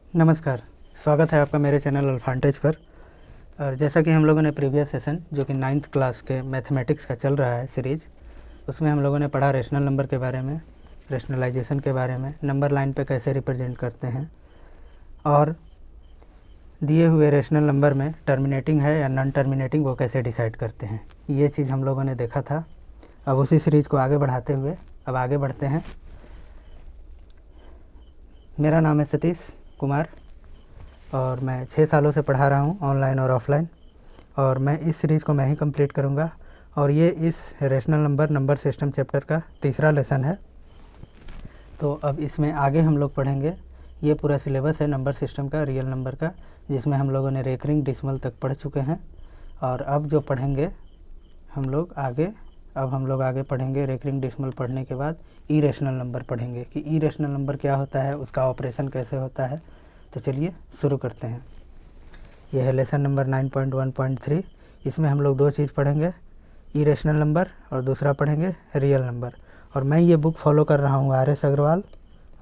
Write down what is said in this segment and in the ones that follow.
नमस्कार, स्वागत है आपका मेरे चैनल अल्फांटेज पर। और जैसा कि हम लोगों ने प्रीवियस सेशन जो कि 9th क्लास के मैथमेटिक्स का चल रहा है सीरीज़, उसमें हम लोगों ने पढ़ा रेशनल नंबर के बारे में, रेशनलाइजेशन के बारे में, नंबर लाइन पे कैसे रिप्रेजेंट करते हैं और दिए हुए रेशनल नंबर में टर्मिनेटिंग है या नॉन टर्मिनेटिंग वो कैसे डिसाइड करते हैं। ये चीज़ हम लोगों ने देखा था। अब उसी सीरीज़ को आगे बढ़ाते हुए अब आगे बढ़ते हैं। मेरा नाम है सतीश कुमार और मैं 6 सालों से पढ़ा रहा हूँ ऑनलाइन और ऑफलाइन, और मैं इस सीरीज़ को मैं ही कंप्लीट करूँगा। और ये इस रेशनल नंबर सिस्टम चैप्टर का तीसरा लेसन है। तो अब इसमें आगे हम लोग पढ़ेंगे, ये पूरा सिलेबस है नंबर सिस्टम का, रियल नंबर का, जिसमें हम लोगों ने रेकरिंग डेसिमल तक पढ़ चुके हैं। और अब जो पढ़ेंगे हम लोग आगे पढ़ेंगे रेकरिंग डेसिमल पढ़ने के बाद इरेशनल नंबर पढ़ेंगे कि इरेशनल नंबर क्या होता है, उसका ऑपरेशन कैसे होता है। तो चलिए शुरू करते हैं। यह है लेसन नंबर 9.1.3। इसमें हम लोग दो चीज़ पढ़ेंगे, इरेशनल नंबर, और दूसरा पढ़ेंगे रियल नंबर। और मैं ये बुक फॉलो कर रहा हूँ RS अग्रवाल,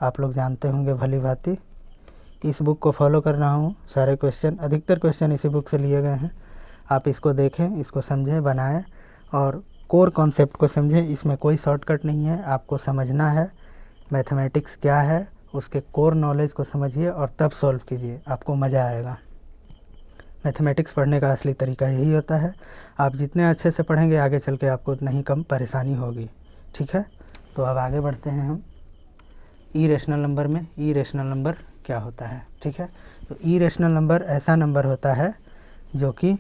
आप लोग जानते होंगे भली भांति। इस बुक को फॉलो कर रहा हूँ। सारे क्वेश्चन, अधिकतर क्वेश्चन इसी बुक से लिए गए हैं। आप इसको देखें, इसको समझें, बनाएं और कोर कॉन्सेप्ट को समझें। इसमें कोई शॉर्टकट नहीं है, आपको समझना है मैथमेटिक्स क्या है, उसके कोर नॉलेज को समझिए और तब सॉल्व कीजिए, आपको मज़ा आएगा। मैथमेटिक्स पढ़ने का असली तरीका यही होता है। आप जितने अच्छे से पढ़ेंगे आगे चल के आपको उतना ही कम परेशानी होगी। ठीक है, तो अब आगे बढ़ते हैं हम इरेशनल नंबर में। इरेशनल नंबर क्या होता है? ठीक है, तो इरेशनल नंबर ऐसा नंबर होता है जो कि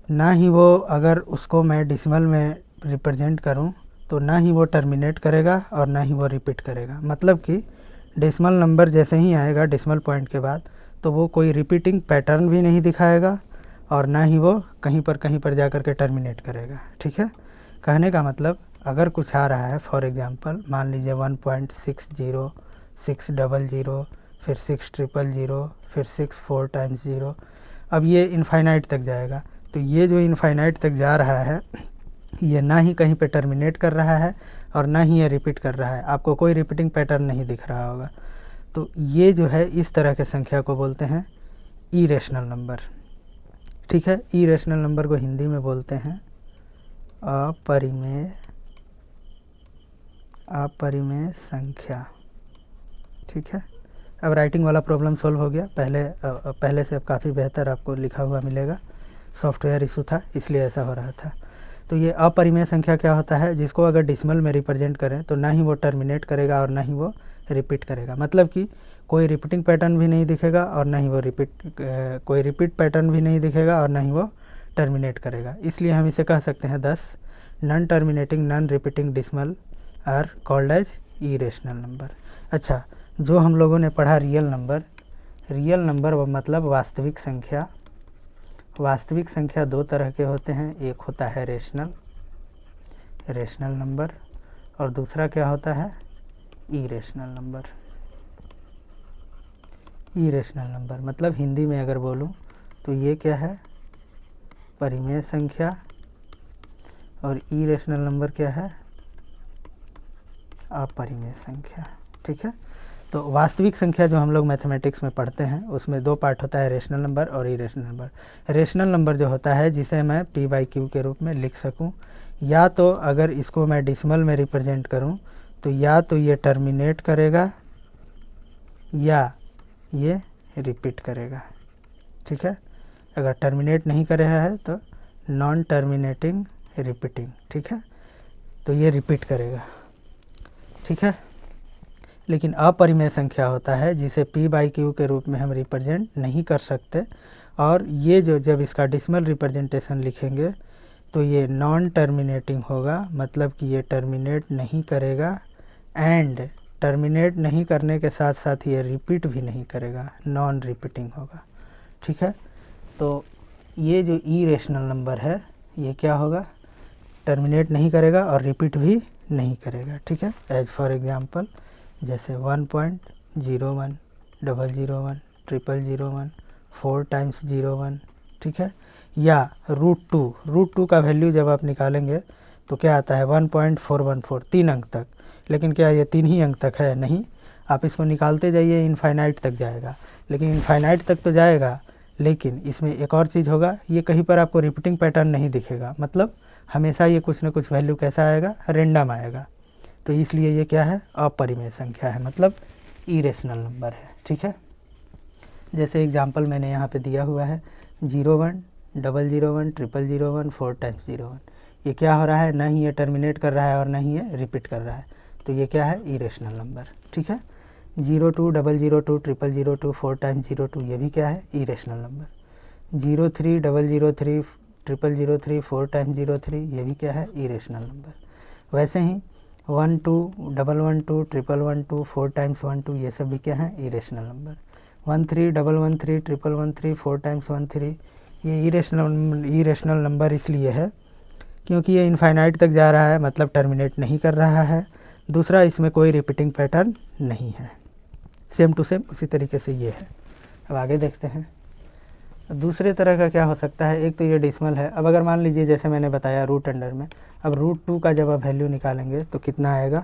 ना ही वो, अगर उसको मैं डेसिमल में रिप्रेजेंट करूं तो ना ही वो टर्मिनेट करेगा और ना ही वो रिपीट करेगा। मतलब कि डेसिमल नंबर जैसे ही आएगा डेसिमल पॉइंट के बाद, तो वो कोई रिपीटिंग पैटर्न भी नहीं दिखाएगा और ना ही वो कहीं पर जा कर के टर्मिनेट करेगा। ठीक है, कहने का मतलब अगर कुछ आ रहा है, फॉर एग्जांपल मान लीजिए 1.60, 600, फिर 600, फिर 6 4 टाइम्स 0, अब ये इनफाइनाइट तक जाएगा। तो ये जो इनफाइनाइट तक जा रहा है, ये ना ही कहीं पे टर्मिनेट कर रहा है और ना ही ये रिपीट कर रहा है। आपको कोई रिपीटिंग पैटर्न नहीं दिख रहा होगा। तो ये जो है, इस तरह के संख्या को बोलते हैं इरेशनल नंबर। ठीक है, इरेशनल नंबर को हिंदी में बोलते हैं अपरिमेय संख्या। ठीक है, अब राइटिंग वाला प्रॉब्लम सॉल्व हो गया। पहले से अब काफ़ी बेहतर आपको लिखा हुआ मिलेगा। सॉफ्टवेयर इशू था इसलिए ऐसा हो रहा था। तो ये अपरिमेय संख्या क्या होता है? जिसको अगर डेसिमल में रिप्रेजेंट करें तो ना ही वो टर्मिनेट करेगा और ना ही वो रिपीट करेगा। मतलब कि कोई रिपीटिंग पैटर्न भी नहीं दिखेगा और ना ही वो कोई रिपीट पैटर्न भी नहीं दिखेगा और ना ही वो टर्मिनेट करेगा। इसलिए हम इसे कह सकते हैं 10 non terminating non repeating decimal are called as irrational number. अच्छा, जो हम लोगों ने पढ़ा रियल नंबर वो मतलब वास्तविक संख्या। वास्तविक संख्या दो तरह के होते हैं, एक होता है रेशनल नंबर और दूसरा क्या होता है? Irrational number. इरेशनल नंबर मतलब हिंदी में अगर बोलूं तो ये क्या है? परिमेय संख्या। और इरेशनल नंबर क्या है? अपरिमेय संख्या। ठीक है, तो वास्तविक संख्या जो हम लोग मैथमेटिक्स में पढ़ते हैं उसमें दो पार्ट होता है, रेशनल नंबर और इरेशनल नंबर। रेशनल नंबर जो होता है जिसे मैं p/q के रूप में लिख सकूं, या तो अगर इसको मैं डेसिमल में रिप्रेजेंट करूं तो या तो ये टर्मिनेट करेगा या ये रिपीट करेगा। ठीक है, अगर टर्मिनेट नहीं कर रहा है तो नॉन टर्मिनेटिंग रिपीटिंग। ठीक है, तो ये रिपीट करेगा। ठीक है, लेकिन अपरिमेय संख्या होता है जिसे p/q के रूप में हम रिप्रेजेंट नहीं कर सकते। और ये जो जब इसका डेसिमल रिप्रेजेंटेशन लिखेंगे तो ये नॉन टर्मिनेटिंग होगा, मतलब कि ये टर्मिनेट नहीं करेगा एंड टर्मिनेट नहीं करने के साथ साथ ये रिपीट भी नहीं करेगा, नॉन रिपीटिंग होगा। ठीक है, तो ये जो इरेशनल नंबर है ये क्या होगा? टर्मिनेट नहीं करेगा और रिपीट भी नहीं करेगा। ठीक है, एज फॉर एग्जांपल जैसे 1.01, 001, 0001, 4 टाइम्स 01। ठीक है, या √2 का वैल्यू जब आप निकालेंगे तो क्या आता है? 1.414, 3 अंक तक। लेकिन क्या ये 3 ही अंक तक है? नहीं, आप इसको निकालते जाइए, इनफाइनाइट तक जाएगा। लेकिन इनफाइनाइट तक तो जाएगा, लेकिन इसमें एक और चीज़ होगा, ये कहीं पर आपको रिपीटिंग पैटर्न नहीं दिखेगा, मतलब हमेशा ये कुछ ना कुछ वैल्यू कैसा आएगा, रेंडम आएगा। तो इसलिए ये क्या है, अपरिमेय संख्या है, मतलब इरेशनल नंबर है। ठीक है, जैसे एग्जांपल मैंने यहाँ पे दिया हुआ है 01 001 0001 4 टाइम्स 01। ये क्या हो रहा है, ना ही ये टर्मिनेट कर रहा है और ना ही ये रिपीट कर रहा है, तो ये क्या है, इरेशनल नंबर। ठीक है, 02 002 0002 4 टाइम्स 02, ये भी क्या है, इरेशनल नंबर। 03 003 0003 4 टाइम्स 03, ये भी क्या है, इरेशनल नंबर। वैसे ही 12 112 111 4 टाइम्स 12, ये सब भी क्या है, इरेशनल नंबर। 13 113 113 4 टाइम्स 13, ये इरेशनल नंबर इसलिए है क्योंकि ये इनफाइनाइट तक जा रहा है, मतलब टर्मिनेट नहीं कर रहा है। दूसरा, इसमें कोई रिपीटिंग पैटर्न नहीं है, सेम टू सेम उसी तरीके से ये है। अब आगे देखते हैं दूसरे तरह का क्या हो सकता है। एक तो ये डेसिमल है। अब अगर मान लीजिए जैसे मैंने बताया रूट अंडर में, अब रूट 2 का जब आप वैल्यू निकालेंगे तो कितना आएगा,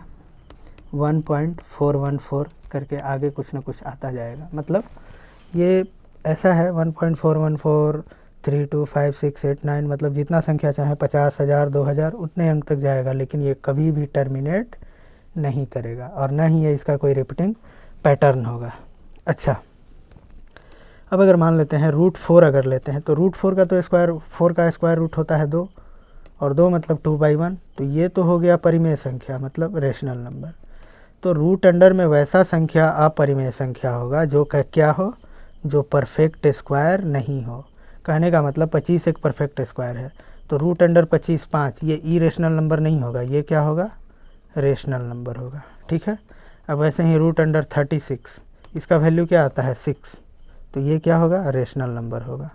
1.414 करके आगे कुछ ना कुछ आता जाएगा। मतलब ये ऐसा है 1.414 3 2 5 6 8 9, मतलब जितना संख्या चाहे 50 1000 2000 उतने अंक तक जाएगा, लेकिन ये कभी भी टर्मिनेट नहीं करेगा और ना ही ये इसका कोई रिपीटिंग पैटर्न होगा। अच्छा, अब अगर मान लेते हैं रूट 4 अगर लेते हैं तो रूट 4 का तो स्क्वायर, 4 का स्क्वायर रूट होता है 2 और 2 मतलब 2/1, तो ये तो हो गया परिमेय संख्या, मतलब रेशनल नंबर। तो रूट अंडर में वैसा संख्या अपरिमेय संख्या होगा जो क्या हो, जो परफेक्ट स्क्वायर नहीं हो। कहने का मतलब 25 एक परफेक्ट स्क्वायर है, तो रूट अंडर 25 5, ये इरेशनल नंबर नहीं होगा, ये क्या होगा, रेशनल नंबर होगा। ठीक है, अब वैसे ही रूट अंडर 36, इसका वैल्यू क्या आता है 6, तो ये क्या होगा, रेशनल नंबर होगा।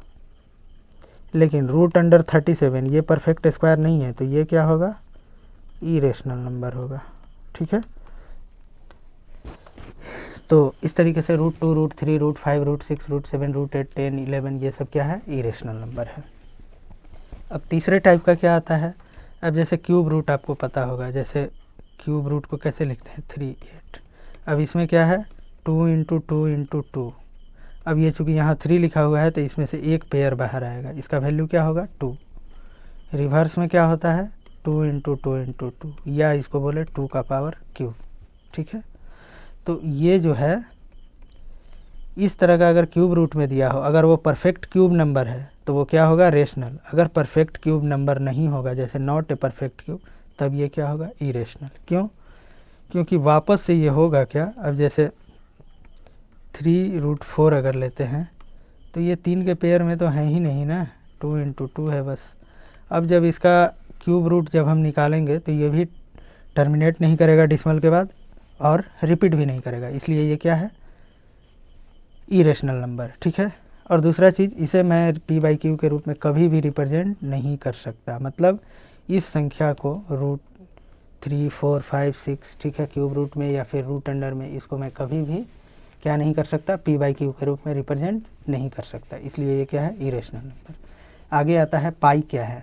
लेकिन रूट अंडर 37 ये परफेक्ट स्क्वायर नहीं है, तो ये क्या होगा, इरेशनल नंबर होगा। ठीक है, तो इस तरीके से root 2 root 3 root 5 root 6 root 7 root 8 10 11 ये सब क्या है, इरेशनल नंबर है। अब तीसरे टाइप का क्या आता है। अब जैसे क्यूब रूट आपको पता होगा, जैसे क्यूब रूट को कैसे लिखते हैं 3 8। अब इसमें क्या है 2 इंटू 2 इंटू 2। अब ये चूँकि यहाँ 3 लिखा हुआ है तो इसमें से एक पेयर बाहर आएगा, इसका वैल्यू क्या होगा 2। रिवर्स में क्या होता है 2 इंटू 2 इंटू 2, या इसको बोले 2 का पावर क्यूब। ठीक है, तो ये जो है इस तरह का अगर क्यूब रूट में दिया हो, अगर वो परफेक्ट क्यूब नंबर है तो वो क्या होगा, रेशनल। अगर परफेक्ट क्यूब नंबर नहीं होगा, जैसे नॉट ए परफेक्ट क्यूब, तब ये क्या होगा, इरेशनल। क्यों, क्योंकि वापस से ये होगा क्या, अब जैसे 3 रूट 4 अगर लेते हैं तो ये 3 के पेयर में तो है ही नहीं ना, 2 इंटू 2 है बस। अब जब इसका क्यूब रूट जब हम निकालेंगे तो ये भी टर्मिनेट नहीं करेगा डेसिमल के बाद और रिपीट भी नहीं करेगा, इसलिए ये क्या है, इरेशनल नंबर। ठीक है, और दूसरा चीज़, इसे मैं p/q के रूप में कभी भी रिप्रेजेंट नहीं कर सकता, मतलब इस संख्या को रूट 3 4 5 6, ठीक है, क्यूब रूट में या फिर रूट अंडर में, इसको मैं कभी भी क्या नहीं कर सकता, p/q के रूप में रिप्रेजेंट नहीं कर सकता, इसलिए ये क्या है, इरेशनल नंबर। आगे आता है पाई। क्या है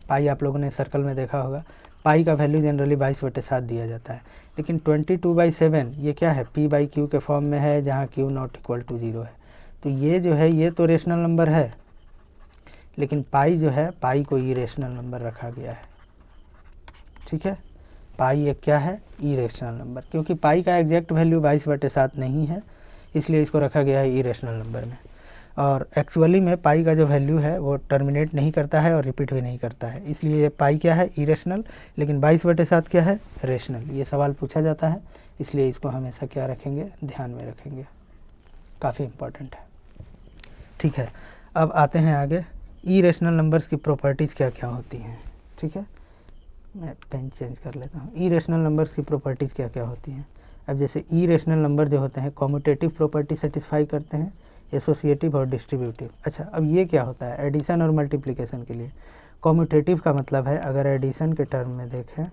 पाई, आप लोगों ने सर्कल में देखा होगा, पाई का वैल्यू जनरली 22/7 दिया जाता है, लेकिन 22/7 ये क्या है, p/q के फॉर्म में है, जहाँ q नॉट इक्वल टू 0 है। तो ये जो है ये तो रेशनल नंबर है, लेकिन पाई जो है, पाई को इरेशनल नंबर रखा गया है। ठीक है, पाई एक क्या है, इरेशनल नंबर, क्योंकि पाई का एग्जैक्ट वैल्यू 22/7 नहीं है, इसलिए इसको रखा गया है इरेशनल नंबर में। और एक्चुअली में पाई का जो वैल्यू है वो टर्मिनेट नहीं करता है और रिपीट भी नहीं करता है, इसलिए ये पाई क्या है, इरेशनल, लेकिन 22/7 क्या है, रेशनल। ये सवाल पूछा जाता है, इसलिए इसको हमेशा क्या रखेंगे, ध्यान में रखेंगे, काफ़ी इम्पोर्टेंट है। ठीक है, अब आते हैं आगे, इरेशनल नंबर्स की प्रॉपर्टीज़ क्या क्या होती हैं। ठीक है, मैं पेन चेंज कर लेता हूँ। इरेशनल नंबर्स की प्रॉपर्टीज़ क्या क्या होती हैं। अब जैसे इरेशनल नंबर जो होते हैं कॉम्यूटेटिव प्रॉपर्टी सेटिस्फाई करते हैं, एसोसिएटिव और डिस्ट्रीब्यूटिव। अच्छा, अब ये क्या होता है, एडिशन और मल्टीप्लिकेशन के लिए। कॉम्यूटेटिव का मतलब है, अगर एडिशन के टर्म में देखें,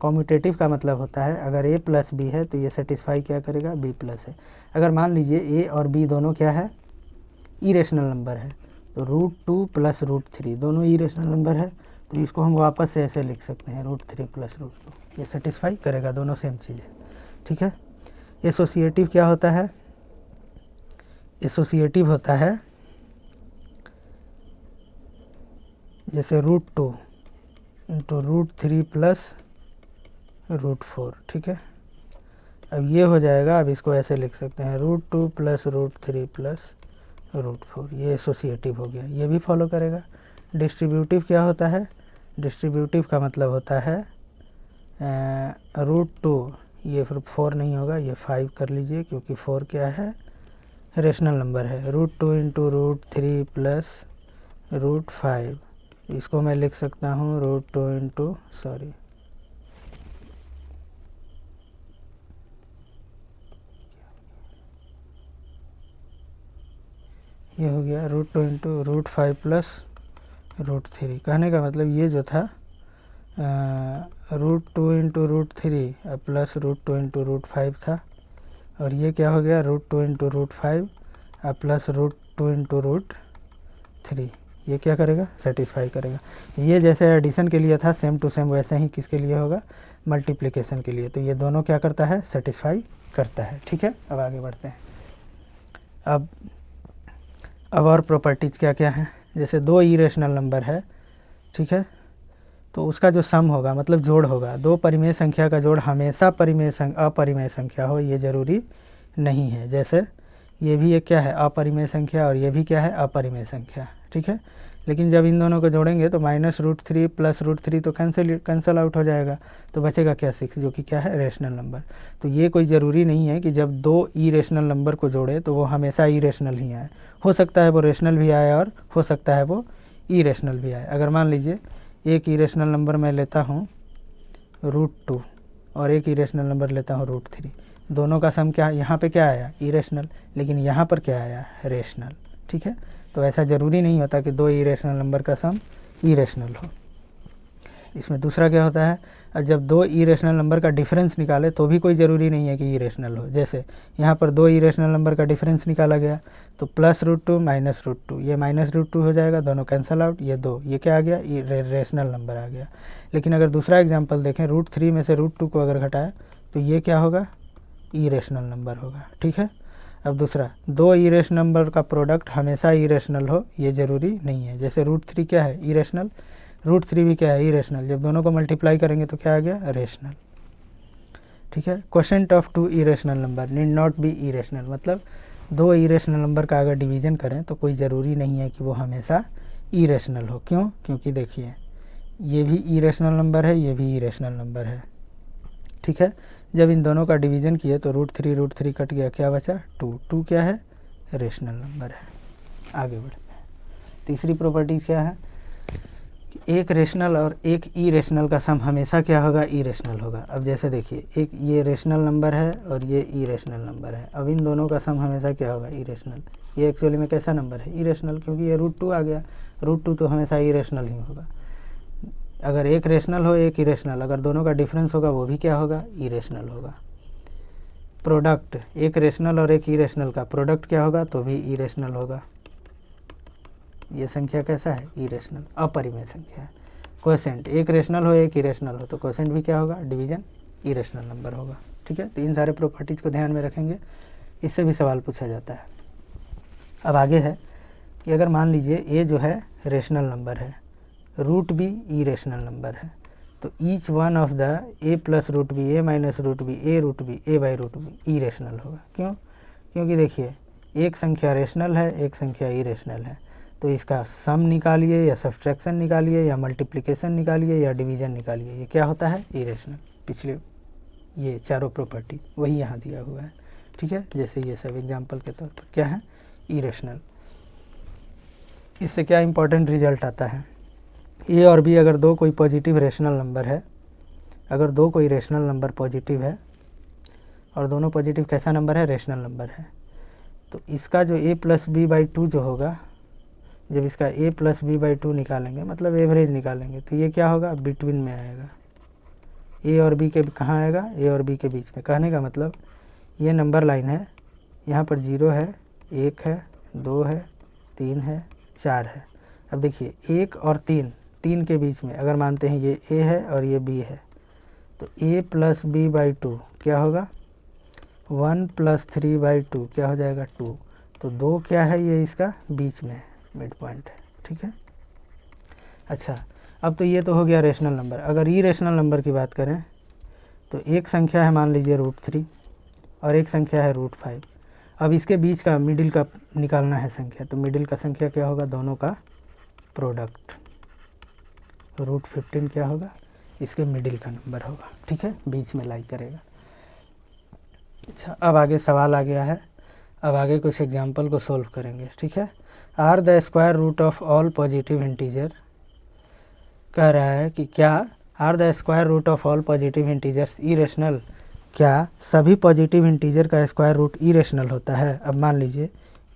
कॉम्यूटेटिव का मतलब होता है अगर a प्लस बी है तो ये सेटिस्फाई क्या करेगा, b प्लस है। अगर मान लीजिए a और b दोनों क्या है, इरेशनल नंबर है, तो √2 प्लस √3 दोनों इरेशनल नंबर है, तो इसको हम वापस से ऐसे लिख सकते हैं √3 प्लस √2, ये सेटिस्फाई करेगा, दोनों सेम चीज़ है। ठीक है, एसोसिएटिव क्या होता है, एसोसिएटिव होता है, जैसे √2 इंटू √3 प्लस √4, ठीक है। अब ये हो जाएगा, अब इसको ऐसे लिख सकते हैं √2 प्लस √3 प्लस √4, ये एसोसिएटिव हो गया, ये भी फॉलो करेगा। डिस्ट्रीब्यूटिव क्या होता है? डिस्ट्रीब्यूटिव का मतलब होता है √2, ये फिर 4 नहीं होगा, ये 5 कर लीजिए, क्योंकि 4 क्या है? रेशनल नंबर है। √2 इंटू √3 प्लस √5, इसको मैं लिख सकता हूँ √2 इंटू ये हो गया √2 इंटू √5 प्लस √3। कहने का मतलब ये जो था √2 इंटू √3 प्लस √2 इंटू √5 था, और ये क्या हो गया √2 इंटू √5 प्लस √2 इंटू √3। ये क्या करेगा? सेटिस्फाई करेगा। ये जैसे एडिशन के लिए था सेम टू सेम, वैसे ही किसके लिए होगा? मल्टीप्लिकेशन के लिए। तो ये दोनों क्या करता है? सेटिस्फाई करता है, ठीक है। अब आगे बढ़ते हैं। अब और प्रॉपर्टीज़ क्या क्या हैं? जैसे दो इरेशनल नंबर है, ठीक है, तो उसका जो सम होगा मतलब जोड़ होगा, दो परिमेय संख्या का जोड़ हमेशा अपरिमेय संख्या हो, ये ज़रूरी नहीं है। जैसे ये भी एक क्या है? अपरिमेय संख्या, और ये भी क्या है? अपरिमेय संख्या, ठीक है। लेकिन जब इन दोनों को जोड़ेंगे तो -√3 प्लस √3 तो कैंसिल आउट हो जाएगा, तो बचेगा क्या? 6, जो कि क्या है? Rational number. तो ये कोई ज़रूरी नहीं है कि जब दो इरेशनल नंबर को जोड़े तो वो हमेशा इरेशनल ही आए। हो सकता है वो रेशनल भी आए और हो सकता है वो इरेशनल भी आए। अगर मान लीजिए एक इरेशनल नंबर मैं लेता हूँ √2 और एक इरेशनल नंबर लेता हूँ √3, दोनों का सम क्या? यहाँ पे क्या आया? इरेशनल, लेकिन यहाँ पर क्या आया? रेशनल, ठीक है। तो ऐसा ज़रूरी नहीं होता कि दो इरेशनल नंबर का सम इरेशनल हो। इसमें दूसरा क्या होता है? जब दो इरेशनल नंबर का डिफरेंस निकाले तो भी कोई ज़रूरी नहीं है कि इरेशनल हो। जैसे यहाँ पर दो इरेशनल नंबर का डिफरेंस निकाला गया, तो +√2 -√2, ये -√2 हो जाएगा, दोनों कैंसल आउट, ये दो, ये क्या आ गया? रेशनल नंबर आ गया। लेकिन अगर दूसरा एग्जांपल देखें, √3 में से √2 को अगर घटाए तो ये क्या होगा? इरेशनल नंबर होगा, ठीक है। अब दूसरा, दो इरेशनल नंबर का प्रोडक्ट हमेशा इरेशनल हो, ये ज़रूरी नहीं है। जैसे √3 क्या है? इरेशनल, √3 भी क्या है? इरेशनल। जब दोनों को मल्टीप्लाई करेंगे तो क्या आ गया? रेशनल, ठीक है। Quotient of two irrational number need not be irrational, मतलब दो इरेशनल नंबर का अगर डिवीज़न करें तो कोई ज़रूरी नहीं है कि वो हमेशा इरेशनल हो। क्यों? क्योंकि देखिए ये भी इरेशनल नंबर है, ये भी इरेशनल नंबर है, ठीक है। जब इन दोनों का डिवीज़न किए तो √3 कट गया, क्या बचा? 2 क्या है? रेशनल नंबर है। आगे बढ़ते हैं। तीसरी प्रॉपर्टी क्या है? एक रेशनल और एक इरेशनल का सम हमेशा क्या होगा? इरेशनल होगा। अब जैसे देखिए, एक ये रेशनल नंबर है और ये इरेशनल नंबर है, अब इन दोनों का सम हमेशा क्या होगा? इरेशनल। ये एक्चुअली में कैसा नंबर है? इरेशनल, क्योंकि ये √2 आ गया, √2 तो हमेशा इरेशनल ही होगा। अगर एक रेशनल हो एक इरेशनल, अगर दोनों का डिफरेंस होगा वो भी क्या होगा? इरेशनल होगा। प्रोडक्ट, एक रेशनल और एक इरेशनल का प्रोडक्ट क्या होगा? तो भी इरेशनल होगा। ये संख्या कैसा है? इरेशनल, अपरिमेय संख्या है। क्वोशिएंट, एक रेशनल हो एक इरेशनल हो तो क्वोशिएंट भी क्या होगा? डिवीजन इरेशनल नंबर होगा, ठीक है। तो इन सारे प्रॉपर्टीज़ को ध्यान में रखेंगे, इससे भी सवाल पूछा जाता है। अब आगे है कि अगर मान लीजिए ए जो है रेशनल नंबर है, रूट भी इरेशनल नंबर है, तो each one of the a plus root B, a minus root B, a by root B irrational होगा। क्यों? क्योंकि देखिए एक संख्या रेशनल है, एक संख्या इरेशनल है, तो इसका सम निकालिए या सब्सट्रैक्शन निकालिए या मल्टीप्लिकेशन निकालिए या डिवीज़न निकालिए, ये क्या होता है? इरेशनल। पिछले ये चारों प्रॉपर्टी वही यहाँ दिया हुआ है, ठीक है। जैसे ये सब एग्जांपल के तौर पर क्या है? इरेशनल। इससे क्या इंपॉर्टेंट रिजल्ट आता है? ए और बी अगर दो कोई पॉजिटिव रेशनल नंबर है, अगर दो कोई रेशनल नंबर पॉजिटिव है और दोनों पॉजिटिव कैसा नंबर है? रेशनल नंबर है, तो इसका जो a प्लस बी बाई 2 जो होगा, जब इसका a प्लस बी बाई 2 निकालेंगे, मतलब एवरेज निकालेंगे, तो ये क्या होगा? बिटवीन में आएगा। a और b के कहाँ आएगा? a और b के बीच में। कहने का मतलब ये नंबर लाइन है, यहाँ पर 0 है, 1 है, 2 है, 3 है, 4 है। अब देखिए 1 और 3 के बीच में अगर मानते हैं ये a है और ये b है, तो a प्लस बी बाई 2 क्या होगा? 1 प्लस 3 बाई 2 क्या हो जाएगा? 2। तो 2 क्या है, ये इसका बीच में मिड पॉइंट है, ठीक है। अच्छा, अब तो ये तो हो गया रेशनल नंबर। अगर इरेशनल नंबर की बात करें तो एक संख्या है मान लीजिए √3 और एक संख्या है √5। अब इसके बीच का मिडिल का निकालना है संख्या, तो मिडिल का संख्या क्या होगा, दोनों का प्रोडक्ट। √15 क्या होगा, इसके मिडिल का नंबर होगा, ठीक है, बीच में लाई करेगा। अच्छा, अब आगे सवाल आ गया है, अब आगे कुछ एग्जाम्पल को सोल्व करेंगे, ठीक है। Are the square root of all positive integer, कह रहा है कि क्या are the square root of all positive integers irrational, क्या सभी पॉजिटिव इंटीजर का स्क्वायर रूट इरेशनल होता है। अब मान लीजिए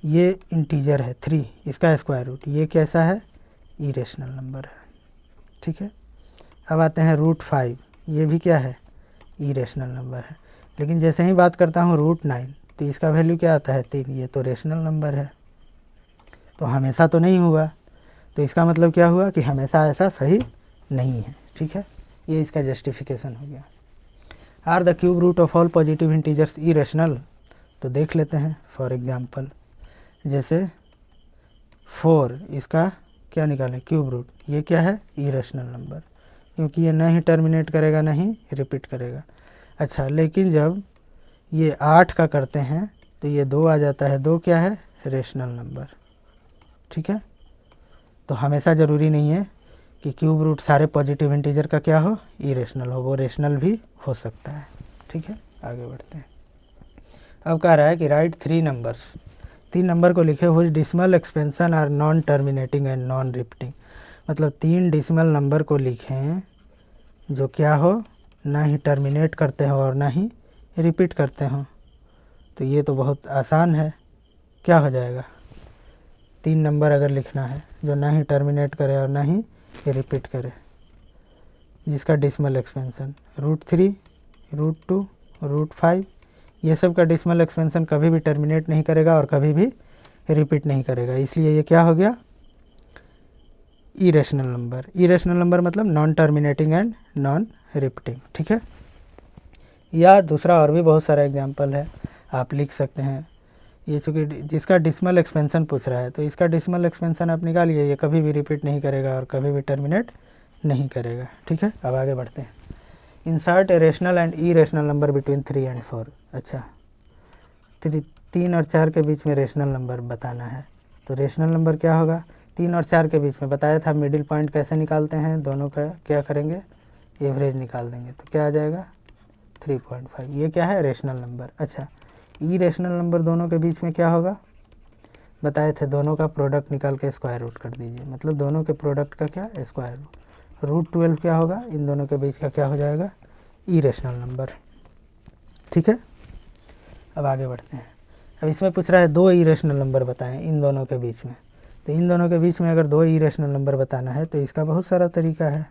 ये इंटीजर है 3, इसका स्क्वायर रूट, ये कैसा है, इरेशनल नंबर है, ठीक है। अब आते हैं √5, ये भी क्या है, इरेशनल नंबर है। लेकिन जैसे ही बात करता हूँ √9, तो इसका वैल्यू क्या आता है, 3, ये तो रेशनल नंबर है, तो हमेशा तो नहीं हुआ, तो इसका मतलब क्या हुआ कि हमेशा ऐसा सही नहीं है, ठीक है। ये इसका जस्टिफिकेशन हो गया। Are the cube root of all positive integers irrational, तो देख लेते हैं। फॉर एग्जांपल जैसे 4, इसका क्या निकालें, क्यूब रूट, ये क्या है, इरेशनल नंबर, क्योंकि ये ना ही टर्मिनेट करेगा ना ही रिपीट करेगा। अच्छा, लेकिन जब ये 8 का करते हैं तो ये 2 आ जाता है, 2 क्या है, रेशनल नंबर, ठीक है। तो हमेशा ज़रूरी नहीं है कि क्यूब रूट सारे पॉजिटिव इंटीजर का क्या हो, इरेशनल हो, वो रेशनल भी हो सकता है, ठीक है। आगे बढ़ते हैं। अब कह रहा है कि राइट 3 नंबर्स, 3 नंबर को लिखे हुए decimal expansion are non terminating and non repeating, मतलब 3 डिसिमल नंबर को लिखें जो क्या हो, ना ही टर्मिनेट करते हो और ना ही रिपीट करते हो। तो ये तो बहुत आसान है, क्या हो जाएगा, 3 नंबर अगर लिखना है जो ना ही टर्मिनेट करे और ना ही रिपीट करे, जिसका डिसिमल एक्सपेंशन √3, √2, √5, ये सब का डिसिमल एक्सपेंशन कभी भी टर्मिनेट नहीं करेगा और कभी भी रिपीट नहीं करेगा, इसलिए ये क्या हो गया, इरेशनल नंबर। इरेशनल नंबर मतलब non terminating and non repeating, ठीक है। या दूसरा और भी बहुत सारा एग्जांपल है, आप लिख सकते हैं। ये चूँकि जिसका डिसिमल एक्सपेंशन पूछ रहा है, तो इसका डिसिमल एक्सपेंशन आप निकालिए, ये कभी भी रिपीट नहीं करेगा और कभी भी टर्मिनेट नहीं करेगा, ठीक है। अब आगे बढ़ते हैं। Insert a rational and irrational number between 3 and 4। अच्छा, 3 और 4 के बीच में रेशनल नंबर बताना है, तो रेशनल नंबर क्या होगा, 3 और 4 के बीच में बताया था मिडिल पॉइंट कैसे निकालते हैं, दोनों का क्या करेंगे, एवरेज निकाल देंगे, तो क्या आ जाएगा 3.5, ये क्या है, रेशनल नंबर। अच्छा, इरेशनल नंबर दोनों के बीच में क्या होगा, बताए थे दोनों का प्रोडक्ट निकाल के स्क्वायर रूट कर दीजिए, मतलब दोनों के प्रोडक्ट का क्या, स्क्वायर रूट। √12 क्या होगा, इन दोनों के बीच का क्या हो जाएगा, इरेशनल नंबर, ठीक है। अब आगे बढ़ते हैं। अब इसमें पूछ रहा है 2 इरेशनल नंबर बताएं इन दोनों के बीच में, तो इन दोनों के बीच में अगर 2 इरेशनल नंबर बताना है तो इसका बहुत सारा तरीका है,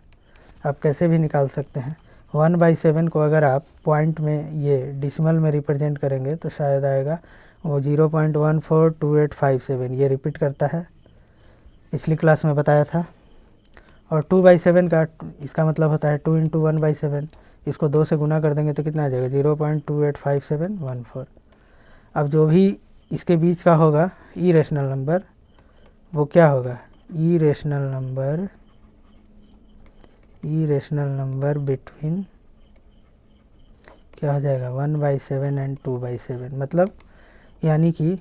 आप कैसे भी निकाल सकते हैं। 1/7 को अगर आप पॉइंट में ये डिसिमल में रिप्रेजेंट करेंगे तो शायद आएगा वो 0.142857, ये रिपीट करता है, पिछली क्लास में बताया था। और 2/7 का इसका मतलब होता है 2 × 1/7, इसको 2 से गुना कर देंगे तो कितना आ जाएगा 0.285714। अब जो भी इसके बीच का होगा इरेशनल नंबर, वो क्या होगा, इरेशनल नंबर बिटवीन क्या हो जाएगा 1/7 एंड 2/7, मतलब यानी कि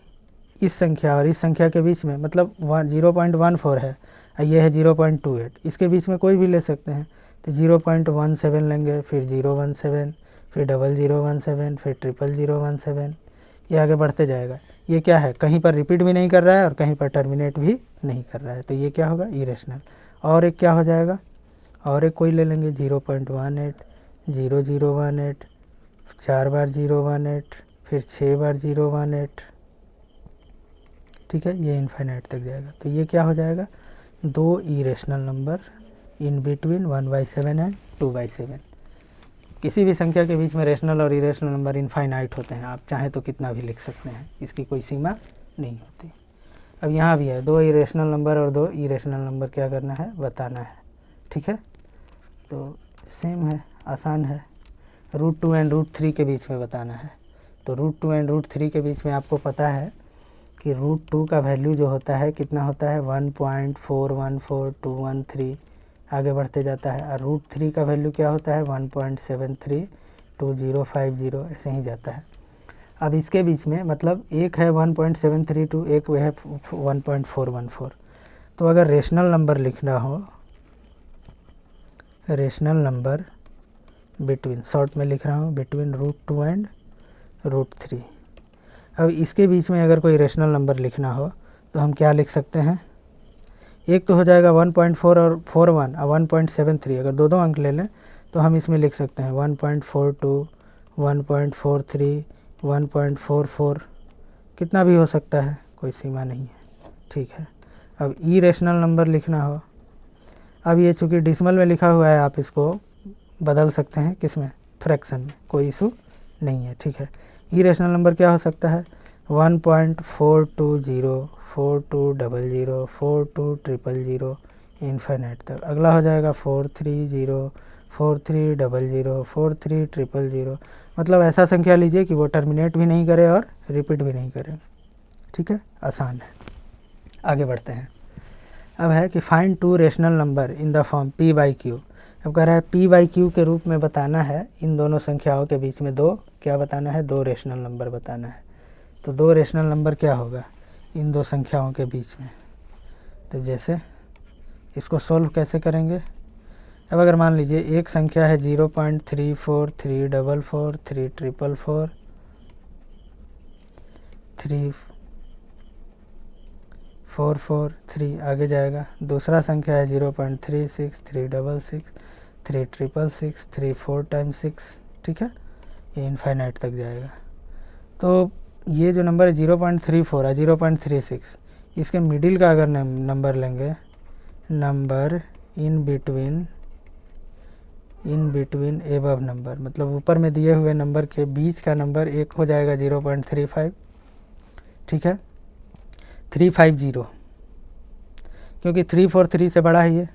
इस संख्या और इस संख्या के बीच में, मतलब 0.14 है, ये है 0.28, इसके बीच में कोई भी ले सकते हैं, तो 0.17 लेंगे, फिर 017, फिर 0017, फिर 00017, ये आगे बढ़ते जाएगा। ये क्या है, कहीं पर रिपीट भी नहीं कर रहा है और कहीं पर टर्मिनेट भी नहीं कर रहा है, तो ये क्या होगा, इरेशनल। और एक क्या हो जाएगा, और एक कोई ले लेंगे 0.18, 0018, 4 बार 018, फिर 6 बार 018, ठीक है, ये इन्फाइनाइट तक जाएगा। तो ये क्या हो जाएगा, 2 irrational number in between 1/7 and 2/7। किसी भी संख्या के बीच में रेशनल और इरेशनल नंबर इनफाइनाइट होते हैं, आप चाहें तो कितना भी लिख सकते हैं, इसकी कोई सीमा नहीं होती। अब यहाँ भी है 2 इरेशनल नंबर और 2 इरेशनल नंबर क्या करना है, बताना है, ठीक है। तो सेम है, आसान है। √2 एंड √3 के बीच में बताना है, तो √2 एंड √3 के बीच में आपको पता है कि √2 का वैल्यू जो होता है कितना होता है 1.414213 आगे बढ़ते जाता है, और √3 का वैल्यू क्या होता है 1.732050 ऐसे ही जाता है। अब इसके बीच में मतलब एक है 1.732, एक है 1.414। तो अगर रेशनल नंबर लिखना हो, रेशनल नंबर बिटवीन, शॉर्ट में लिख रहा हूँ, बिटवीन √2 एंड √3। अब इसके बीच में अगर कोई रेशनल नंबर लिखना हो तो हम क्या लिख सकते हैं, एक तो हो जाएगा 1.4 और 41 और 1.73, अगर दो अंक ले लें तो हम इसमें लिख सकते हैं 1.42, 1.43, 1.44, कितना भी हो सकता है, कोई सीमा नहीं है, ठीक है। अब इरेशनल नंबर लिखना हो, अब ये चूँकि डिसिमल में लिखा हुआ है, आप इसको बदल सकते हैं किस में, फ्रैक्शन में, कोई इशू नहीं है, ठीक है। इरेशनल नंबर क्या हो सकता है 1.420, 4200, 42000 इन्फिनिट तक। अगला हो जाएगा 430, 4300, 43000। मतलब ऐसा संख्या लीजिए कि वो टर्मिनेट भी नहीं करे और रिपीट भी नहीं करे, ठीक है, आसान है। आगे बढ़ते हैं। अब है कि find 2 rational number in the form p/q। अब कह रहा है p/q के रूप में बताना है इन दोनों संख्याओं के बीच में दो, क्या बताना है, 2 रेशनल नंबर बताना है। तो 2 रेशनल नंबर क्या होगा इन दो संख्याओं के बीच में, तो जैसे इसको सोल्व कैसे करेंगे। अब अगर मान लीजिए एक संख्या है 0.343444 344 3443 आगे जाएगा। दूसरा संख्या है 0.36 366 3666 34 टाइम्स 6, ठीक है, ये इनफाइनाइट तक जाएगा। तो ये जो नंबर है 0.34 है 0.36, इसके मिडिल का अगर नंबर लेंगे, number in between above number, मतलब ऊपर में दिए हुए नंबर के बीच का नंबर एक हो जाएगा 0.35, ठीक है, 350, क्योंकि 343 से बड़ा है ये,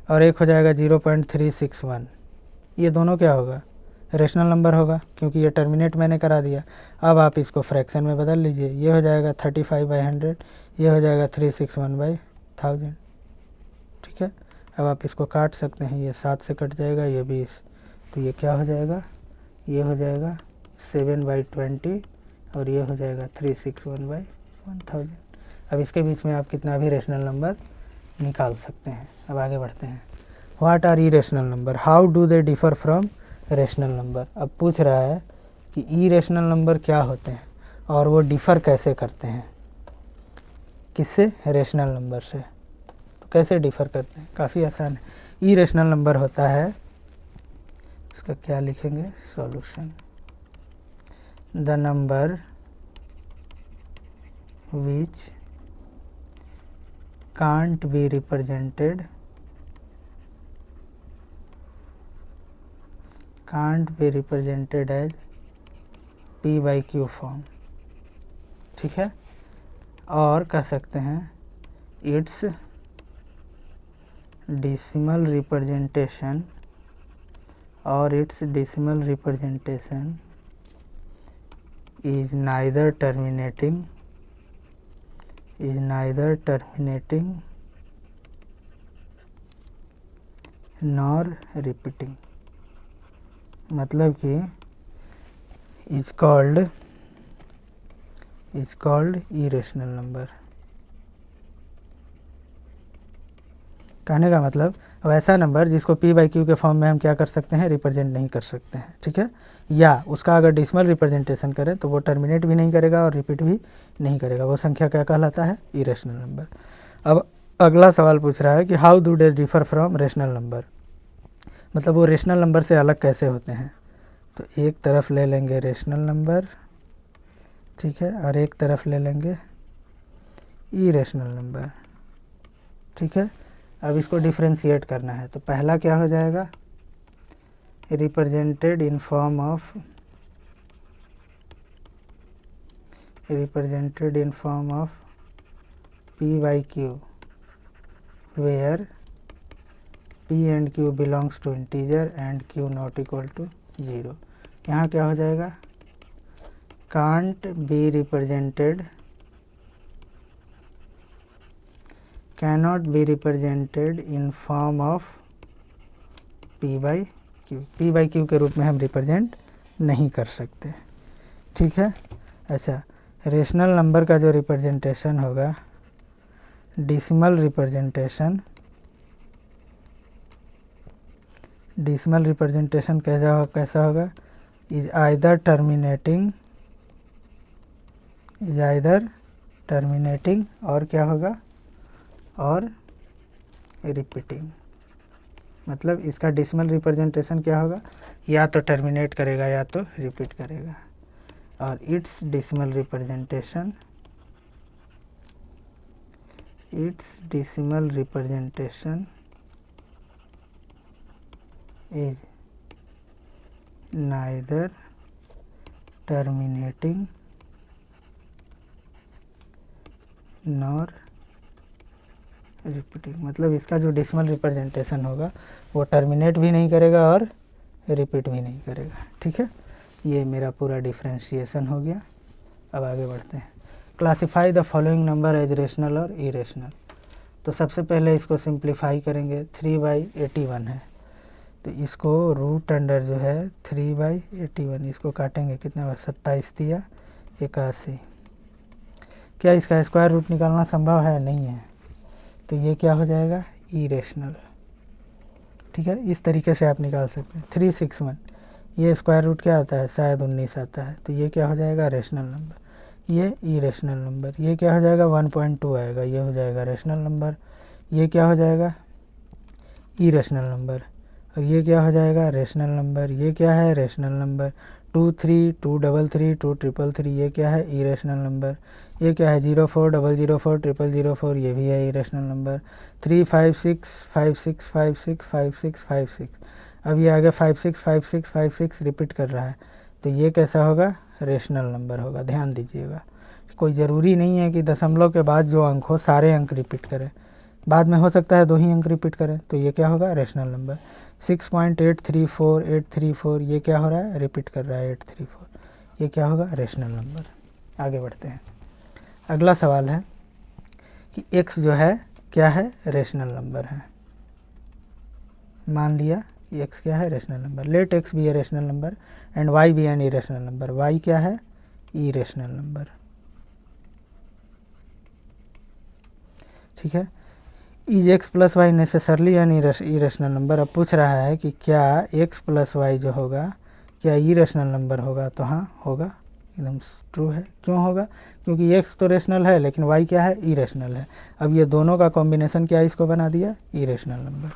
और एक हो जाएगा 0.361। ये दोनों क्या होगा, रेशनल नंबर होगा, क्योंकि ये टर्मिनेट मैंने करा दिया। अब आप इसको फ्रैक्शन में बदल लीजिए, ये हो जाएगा 35/100, ये हो जाएगा 361/1000, ठीक है। अब आप इसको काट सकते हैं, ये 7 से कट जाएगा, ये 20, तो ये क्या हो जाएगा, ये हो जाएगा 7/20, और ये हो जाएगा 361/1000। अब इसके बीच में आप कितना भी रेशनल नंबर निकाल सकते हैं। अब आगे बढ़ते हैं। What are irrational number, how do they differ from rational number. अब पूछ रहा है कि इरेशनल नंबर क्या होते हैं और वो डिफ़र कैसे करते हैं, किससे, रेशनल नंबर से। तो कैसे डिफ़र करते हैं, काफ़ी आसान है। इरेशनल नंबर होता है, इसका क्या लिखेंगे, solution, the number which can't be represented as p/q form, ठीक है। और कह सकते हैं it's decimal representation is neither terminating nor repeating, मतलब कि इज कॉल्ड इरेशनल नंबर। कहने का मतलब वैसा नंबर जिसको p/q के फॉर्म में हम क्या कर सकते हैं, रिप्रेजेंट नहीं कर सकते हैं, ठीक है, या उसका अगर डेसिमल रिप्रेजेंटेशन करें तो वो टर्मिनेट भी नहीं करेगा और रिपीट भी नहीं करेगा, वो संख्या क्या कहलाता है, इरेशनल नंबर। अब अगला सवाल पूछ रहा है कि how do they differ from rational number, मतलब वो रेशनल नंबर से अलग कैसे होते हैं। तो एक तरफ ले लेंगे रेशनल नंबर, ठीक है, और एक तरफ ले लेंगे इरेशनल नंबर, ठीक है। अब इसको डिफ्रेंशिएट करना है, तो पहला क्या हो जाएगा, represented in form of p/q where p and q belongs to integer and q not equal to 0। यहाँ क्या हो जाएगा, can't be represented cannot be represented in form of P by Q. P by Q के रूप में हम represent नहीं कर सकते, ठीक है। अच्छा, रेशनल नंबर का जो रिप्रेजेंटेशन होगा, डेसिमल रिप्रेजेंटेशन कैसा होगा, इज आइदर टर्मिनेटिंग और क्या होगा, और रिपीटिंग। मतलब इसका डेसिमल रिप्रेजेंटेशन क्या होगा, या तो टर्मिनेट करेगा या तो रिपीट करेगा। और it's decimal representation is neither terminating nor repeating. मतलब इसका जो डेसिमल रिप्रेजेंटेशन होगा वो टर्मिनेट भी नहीं करेगा और रिपीट भी नहीं करेगा, ठीक है। ये मेरा पूरा डिफ्रेंशिएशन हो गया। अब आगे बढ़ते हैं। Classify the following number as rational और इरेशनल। तो सबसे पहले इसको सिंप्लीफाई करेंगे। 3/81 है, तो इसको रूट अंडर जो है 3/81 इसको काटेंगे, कितने बार, 27 दिया 81। क्या इसका स्क्वायर रूट निकालना संभव है? नहीं है, तो ये क्या हो जाएगा, इरेशनल, ठीक है। इस तरीके से आप निकाल सकते हैं। 361 ये स्क्वायर रूट क्या आता है, शायद 19 आता है, तो ये क्या हो जाएगा, रेशनल नंबर। ये इरेशनल नंबर, ये क्या हो जाएगा, 1.2 आएगा, ये हो जाएगा रेशनल नंबर। ये क्या हो जाएगा, इरेशनल नंबर। और ये क्या हो जाएगा, रेशनल नंबर। ये क्या है, रेशनल नंबर। 2 3 2 3 3 2 3 3 ये क्या है, इरेशनल नंबर। ये क्या है, 0 4 0 0 4 0 0 4 ये भी है इरेशनल नंबर। 3 5 6 5 6 5 6 5 6 5 6। अब ये आगे 5 6 5 6 5 6 रिपीट कर रहा है, तो ये कैसा होगा, रेशनल नंबर होगा। ध्यान दीजिएगा, कोई ज़रूरी नहीं है कि दशमलव के बाद जो अंक हो सारे अंक रिपीट करें, बाद में हो सकता है 2 ही अंक रिपीट करें, तो ये क्या होगा, रेशनल नंबर। 6.834 ये क्या हो रहा है, रिपीट कर रहा है 834, ये क्या होगा, रेशनल नंबर। आगे बढ़ते हैं। अगला सवाल है कि x जो है क्या है, रेशनल नंबर है। मान लिया कि x क्या है, rational number. Let x be A rational number and y be an irrational number. y क्या है, इरेशनल नंबर, ठीक है। Is x plus y necessarily an irrational number. अब पूछ रहा है कि क्या x प्लस वाई जो होगा क्या इरेशनल नंबर होगा, तो हाँ होगा, एकदम ट्रू है। क्यों होगा, क्योंकि x तो रेशनल है लेकिन y क्या है, इरेशनल है। अब ये दोनों का कॉम्बिनेशन क्या इसको बना दिया, इरेशनल नंबर।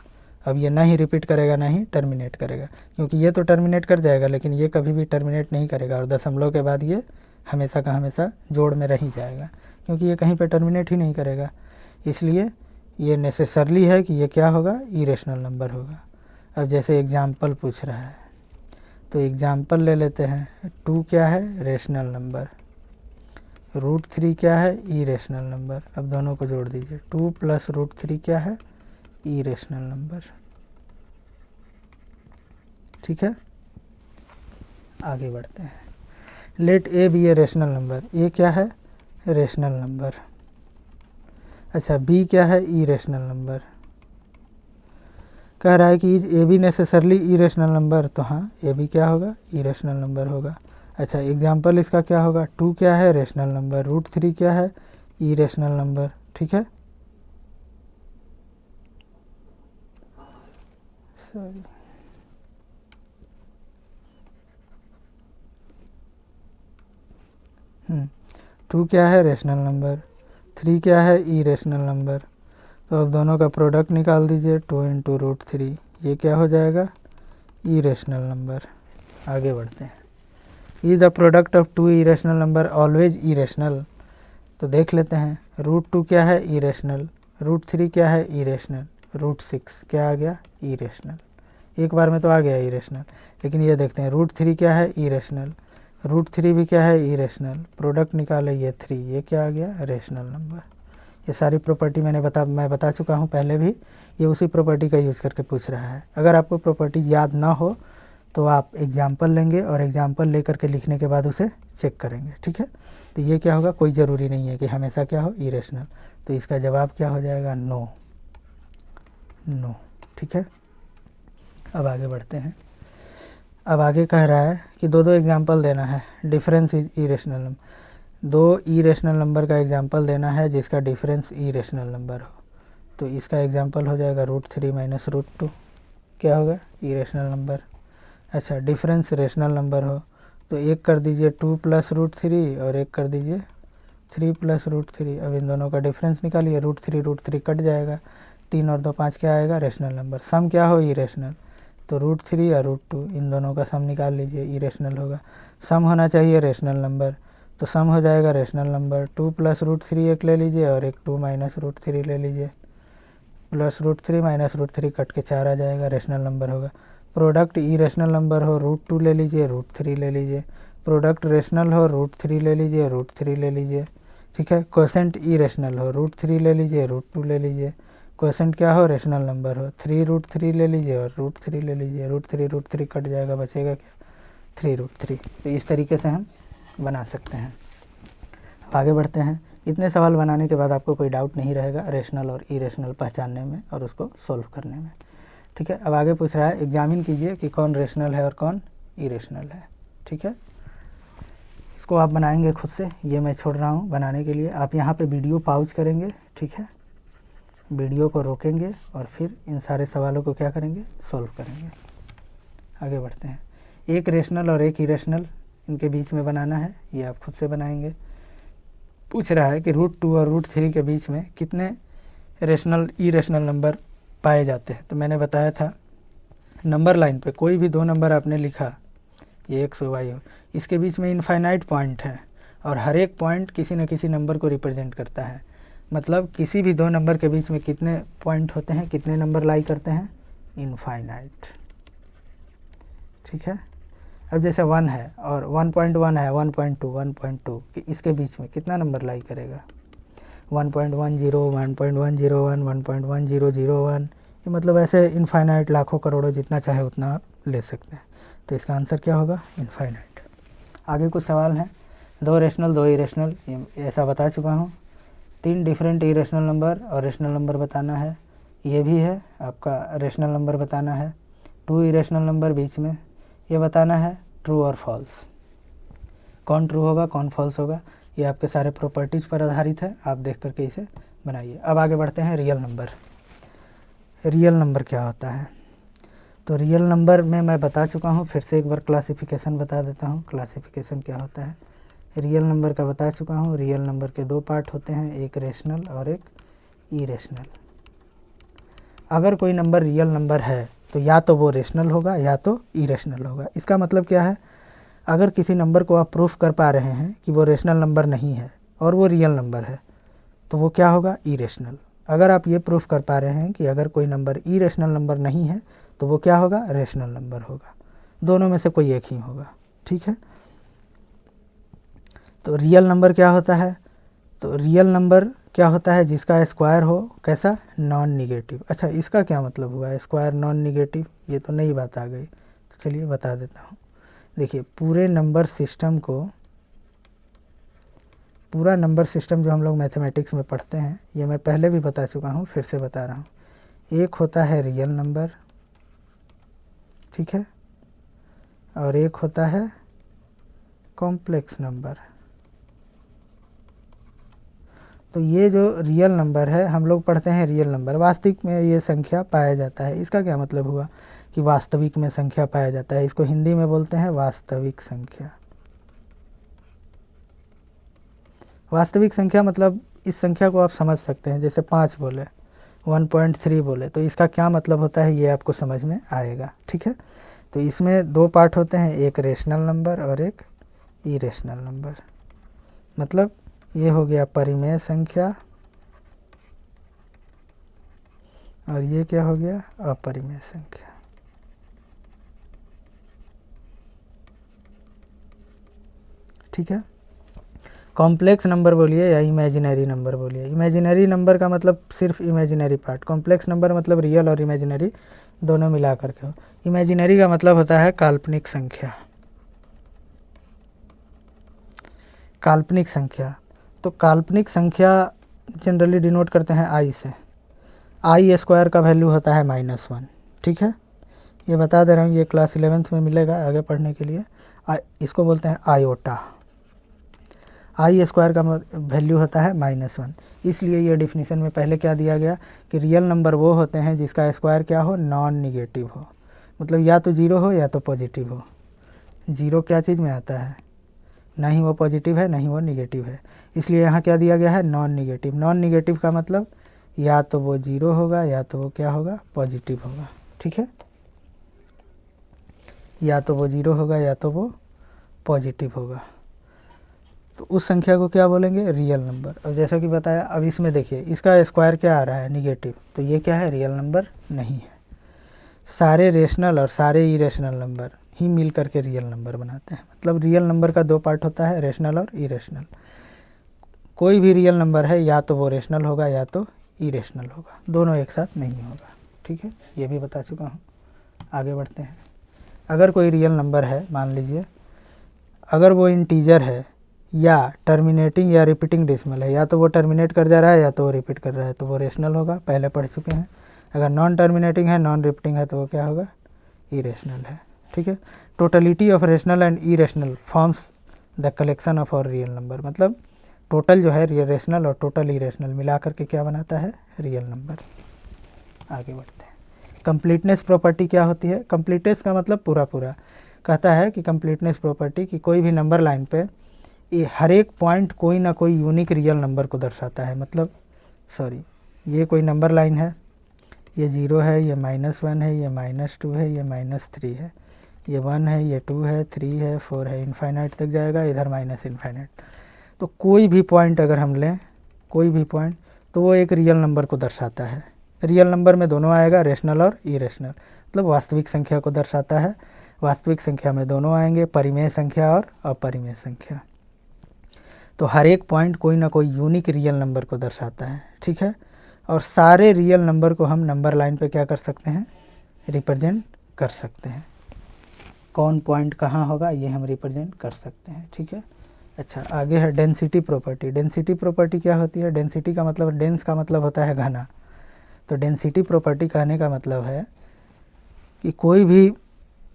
अब ये ना ही रिपीट करेगा ना ही टर्मिनेट करेगा, क्योंकि ये तो टर्मिनेट कर जाएगा लेकिन ये कभी भी टर्मिनेट नहीं करेगा, और दशमलव के बाद ये हमेशा का हमेशा जोड़ में रह ही जाएगा, क्योंकि ये कहीं पर टर्मिनेट ही नहीं करेगा। इसलिए ये नेसेसरली है कि ये क्या होगा, इरेशनल नंबर होगा। अब जैसे एग्जाम्पल पूछ रहा है तो एग्जाम्पल ले लेते हैं। 2 क्या है, रेशनल नंबर। √3 क्या है, इरेशनल नंबर। अब दोनों को जोड़ दीजिए, 2 + √3 क्या है, इरेशनल नंबर, ठीक है। आगे बढ़ते हैं। Let A be A rational number. A क्या है, रेशनल नंबर। अच्छा, बी क्या है, इरेशनल नंबर। कह रहा है कि is a b necessarily irrational number, तो हाँ ए बी क्या होगा, इरेशनल नंबर होगा। अच्छा, एग्जाम्पल इसका क्या होगा, 2 क्या है, रेशनल नंबर। √3 क्या है, इरेशनल नंबर, ठीक है। सॉरी, टू क्या है, रेशनल नंबर। 3 क्या है, इरेशनल नंबर। तो अब दोनों का प्रोडक्ट निकाल दीजिए, 2 × √3 ये क्या हो जाएगा, इरेशनल नंबर। आगे बढ़ते हैं। Is the product of 2 irrational number always irrational. तो देख लेते हैं। √2 क्या है, इरेशनल। √3 क्या है, इरेशनल। √6 क्या आ गया, इरेशनल। एक बार में तो आ गया इरेशनल, लेकिन ये देखते हैं √3 क्या है, इरेशनल। √3 भी क्या है, इरेशनल। प्रोडक्ट निकाले, ये 3 ये क्या आ गया, रेशनल नंबर। ये सारी प्रॉपर्टी मैं बता चुका हूँ पहले भी। ये उसी प्रॉपर्टी का यूज़ करके पूछ रहा है। अगर आपको प्रॉपर्टी याद ना हो तो आप एग्जाम्पल लेंगे और एग्जाम्पल लेकर के लिखने के बाद उसे चेक करेंगे, ठीक है। तो ये क्या होगा, कोई ज़रूरी नहीं है कि हमेशा क्या हो, इरेशनल। तो इसका जवाब क्या हो जाएगा? नो। ठीक है, अब आगे बढ़ते हैं। अब आगे कह रहा है कि दो एग्जाम्पल देना है, difference is irrational number. 2 irrational number का एग्जाम्पल देना है जिसका डिफरेंस इरेशनल नंबर हो। तो इसका एग्जाम्पल हो जाएगा √3 - √2। क्या होगा? Irrational number. अच्छा, डिफरेंस रेशनल नंबर हो तो एक कर दीजिए 2 + √3 और एक कर दीजिए 3 + √3। अब इन दोनों का डिफरेंस निकालिए, √3 कट जाएगा, 3 और 2 5 क्या आएगा? Rational number. सम क्या हो? इरेशनल। तो √3 या √2 इन दोनों का सम निकाल लीजिए, इरेशनल होगा। सम होना चाहिए रेशनल नंबर, तो सम हो जाएगा रेशनल नंबर। 2 + √3 एक ले लीजिए और एक 2 - √3 ले लीजिए, +√3 - √3 कट के 4 आ जाएगा, रेशनल नंबर होगा। प्रोडक्ट इरेशनल नंबर हो, √2 ले लीजिए, √3 ले लीजिए। प्रोडक्ट रेशनल हो, √3 ले लीजिए, √3 ले लीजिए। ठीक है, क्वोशेंट इरेशनल हो, √3 ले लीजिए, √2 ले लीजिए। क्वोशेंट क्या हो? रेशनल नंबर हो, 3 √3 ले लीजिए और √3 ले लीजिए। √3 कट जाएगा, बचेगा क्या? 3 √3। तो इस तरीके से हम बना सकते हैं। आगे बढ़ते हैं। इतने सवाल बनाने के बाद आपको कोई डाउट नहीं रहेगा रेशनल और इरेशनल पहचानने में और उसको सोल्व करने में। ठीक है, अब आगे पूछ रहा है एग्जामिन कीजिए कि कौन रेशनल है और कौन इरेशनल है। ठीक है, इसको आप बनाएंगे खुद से, ये मैं छोड़ रहा हूँ बनाने के लिए। आप यहाँ पे वीडियो पॉज करेंगे, ठीक है, वीडियो को रोकेंगे और फिर इन सारे सवालों को क्या करेंगे? सोल्व करेंगे। आगे बढ़ते हैं। एक रेशनल और एक इरेशनल इनके बीच में बनाना है, ये आप खुद से बनाएंगे। पूछ रहा है कि √2 और √3 के बीच में कितने रेशनल इरेशनल नंबर पाए जाते हैं। तो मैंने बताया था नंबर लाइन पे कोई भी 2 नंबर आपने लिखा, ये x y हो, इसके बीच में इनफाइनाइट पॉइंट है और हर एक पॉइंट किसी न किसी नंबर को रिप्रेजेंट करता है। मतलब किसी भी 2 नंबर के बीच में कितने पॉइंट होते हैं, कितने नंबर लाई करते हैं? इनफाइनाइट। ठीक है, अब जैसे 1 है और 1.1 है, 1.2, 1.2 कि इसके बीच में कितना नंबर लाई करेगा? 1.10, 1.101, 1.1001। ये मतलब ऐसे इनफाइनाइट लाखों करोड़ों जितना चाहे उतना आप ले सकते हैं। तो इसका आंसर क्या होगा? इनफाइनाइट। आगे कुछ सवाल हैं। 2 रेशनल 2 इरेशनल, ऐसा बता चुका हूँ। 3 डिफरेंट इरेशनल नंबर और रेशनल नंबर बताना है, ये भी है आपका रेशनल नंबर बताना है। 2 इरेशनल नंबर बीच में, ये बताना है ट्रू और फॉल्स। कौन ट्रू होगा कौन फॉल्स होगा, ये आपके सारे प्रॉपर्टीज़ पर आधारित है, आप देख करके इसे बनाइए। अब आगे बढ़ते हैं रियल नंबर। रियल नंबर क्या होता है? तो रियल नंबर में मैं बता चुका हूँ, फिर से एक बार क्लासिफिकेशन बता देता हूँ। क्लासिफिकेशन क्या होता है? रियल नंबर का बता चुका हूँ। रियल नंबर के 2 पार्ट होते हैं, एक रेशनल और एक इरेशनल। अगर कोई नंबर रियल नंबर है तो या तो वो रेशनल होगा या तो इरेशनल होगा। इसका मतलब क्या है? अगर किसी नंबर को आप प्रूफ कर पा रहे हैं कि वो रेशनल नंबर नहीं है और वो रियल नंबर है तो वो क्या होगा? इरेशनल। अगर आप ये प्रूफ कर पा रहे हैं कि अगर कोई नंबर इरेशनल नंबर नहीं है तो वो क्या होगा? रेशनल नंबर होगा। दोनों में से कोई एक ही होगा। ठीक है, तो रियल नंबर क्या होता है? तो रियल नंबर क्या होता है? जिसका स्क्वायर हो कैसा? Non negative. अच्छा, इसका क्या मतलब हुआ? स्क्वायर नॉन निगेटिव, ये तो नई बात आ गई। तो चलिए बता देता हूँ। देखिए, पूरे नंबर सिस्टम को, पूरा नंबर सिस्टम जो हम लोग मैथमेटिक्स में पढ़ते हैं, ये मैं पहले भी बता चुका हूँ, फिर से बता रहा हूँ। एक होता है रियल नंबर, ठीक है, और एक होता है कॉम्प्लेक्स नंबर। तो ये जो रियल नंबर है, हम लोग पढ़ते हैं रियल नंबर, वास्तविक में ये संख्या पाया जाता है। इसका क्या मतलब हुआ? कि वास्तविक में संख्या पाया जाता है। इसको हिंदी में बोलते हैं वास्तविक संख्या। वास्तविक संख्या मतलब इस संख्या को आप समझ सकते हैं, जैसे 5 बोले, 1.3 बोले, तो इसका क्या मतलब होता है ये आपको समझ में आएगा। ठीक है, तो इसमें 2 पार्ट होते हैं, एक रेशनल नंबर और एक इरेशनल नंबर। मतलब ये हो गया परिमेय संख्या और ये क्या हो गया? अपरिमेय संख्या। ठीक है, कॉम्प्लेक्स नंबर बोलिए या इमेजिनरी नंबर बोलिए। इमेजिनरी नंबर का मतलब सिर्फ इमेजिनरी पार्ट, कॉम्प्लेक्स नंबर मतलब रियल और इमेजिनरी दोनों मिला करके हो। इमेजिनरी का मतलब होता है काल्पनिक संख्या। काल्पनिक संख्या, तो काल्पनिक संख्या जनरली डिनोट करते हैं आई से। आई स्क्वायर का वैल्यू होता है -1। ठीक है, ये बता दे रहा हूँ, ये क्लास 11th में मिलेगा आगे पढ़ने के लिए। इसको बोलते हैं आयोटा। आई स्क्वायर का वैल्यू होता है -1। इसलिए ये डिफिनीशन में पहले क्या दिया गया कि रियल नंबर वो होते हैं जिसका स्क्वायर क्या हो, नॉन निगेटिव हो, मतलब या तो जीरो हो या तो पॉजिटिव हो। जीरो क्या चीज़ में आता है, ना ही वो पॉजिटिव है ना ही वो निगेटिव है, इसलिए यहाँ क्या दिया गया है, नॉन निगेटिव। नॉन निगेटिव का मतलब या तो वो जीरो होगा या तो वो क्या होगा, पॉजिटिव होगा। ठीक है, या तो वो जीरो होगा या तो वो पॉजिटिव होगा। तो उस संख्या को क्या बोलेंगे, रियल नंबर। अब जैसा कि बताया, अब इसमें देखिए इसका स्क्वायर क्या आ रहा है, निगेटिव, तो ये क्या है, रियल नंबर नहीं है। सारे रेशनल और सारे इरेशनल नंबर ही मिल करके रियल नंबर बनाते हैं। मतलब रियल नंबर का दो पार्ट होता है, रेशनल और इरेशनल। कोई भी रियल नंबर है या तो वो रेशनल होगा या तो इरेशनल होगा, दोनों एक साथ नहीं होगा। ठीक है, ये भी बता चुका हूँ। आगे बढ़ते हैं। अगर कोई रियल नंबर है, मान लीजिए अगर वो इंटीजर है या टर्मिनेटिंग या रिपीटिंग डेसिमल है, या तो वो टर्मिनेट कर जा रहा है या तो वो रिपीट कर रहा है, तो वो रेशनल होगा, पहले पढ़ चुके हैं। अगर नॉन टर्मिनेटिंग है, नॉन रिपीटिंग है, तो वो क्या होगा, इरेशनल है। ठीक है, totality of rational and irrational forms the collection of और रियल नंबर। मतलब टोटल जो है रेशनल और टोटल इरेशनल मिला करके क्या बनाता है, रियल नंबर। आगे बढ़ते हैं। कंप्लीटनेस प्रॉपर्टी क्या होती है, कंप्लीटनेस का मतलब पूरा पूरा। कहता है कि कंप्लीटनेस प्रॉपर्टी कि कोई भी नंबर लाइन पे ये हर एक पॉइंट कोई ना कोई यूनिक रियल नंबर को दर्शाता है। मतलब ये कोई नंबर लाइन है, ये 0 है, ये -1 है, ये -2 है, ये -3 है, ये 1 है, ये 2 है, 3 है, 4 है, इनफाइनाइट तक जाएगा, इधर माइनस इनफाइनाइट। तो कोई भी पॉइंट अगर हम लें, कोई भी पॉइंट, तो वो एक रियल नंबर को दर्शाता है। रियल नंबर में दोनों आएगा, रेशनल और इरेशनल, मतलब वास्तविक संख्या को दर्शाता है। वास्तविक संख्या में दोनों आएंगे, परिमेय संख्या और अपरिमेय संख्या। तो हर एक पॉइंट कोई ना कोई यूनिक रियल नंबर को दर्शाता है। ठीक है, और सारे रियल नंबर को हम नंबर लाइन पे क्या कर सकते हैं, रिप्रेजेंट कर सकते हैं। कौन पॉइंट कहाँ होगा ये हम रिप्रेजेंट कर सकते हैं। ठीक है, अच्छा आगे है डेंसिटी प्रॉपर्टी। डेंसिटी प्रॉपर्टी क्या होती है, डेंसिटी का मतलब, डेंस का मतलब होता है घना। तो डेंसिटी प्रॉपर्टी कहने का मतलब है कि कोई भी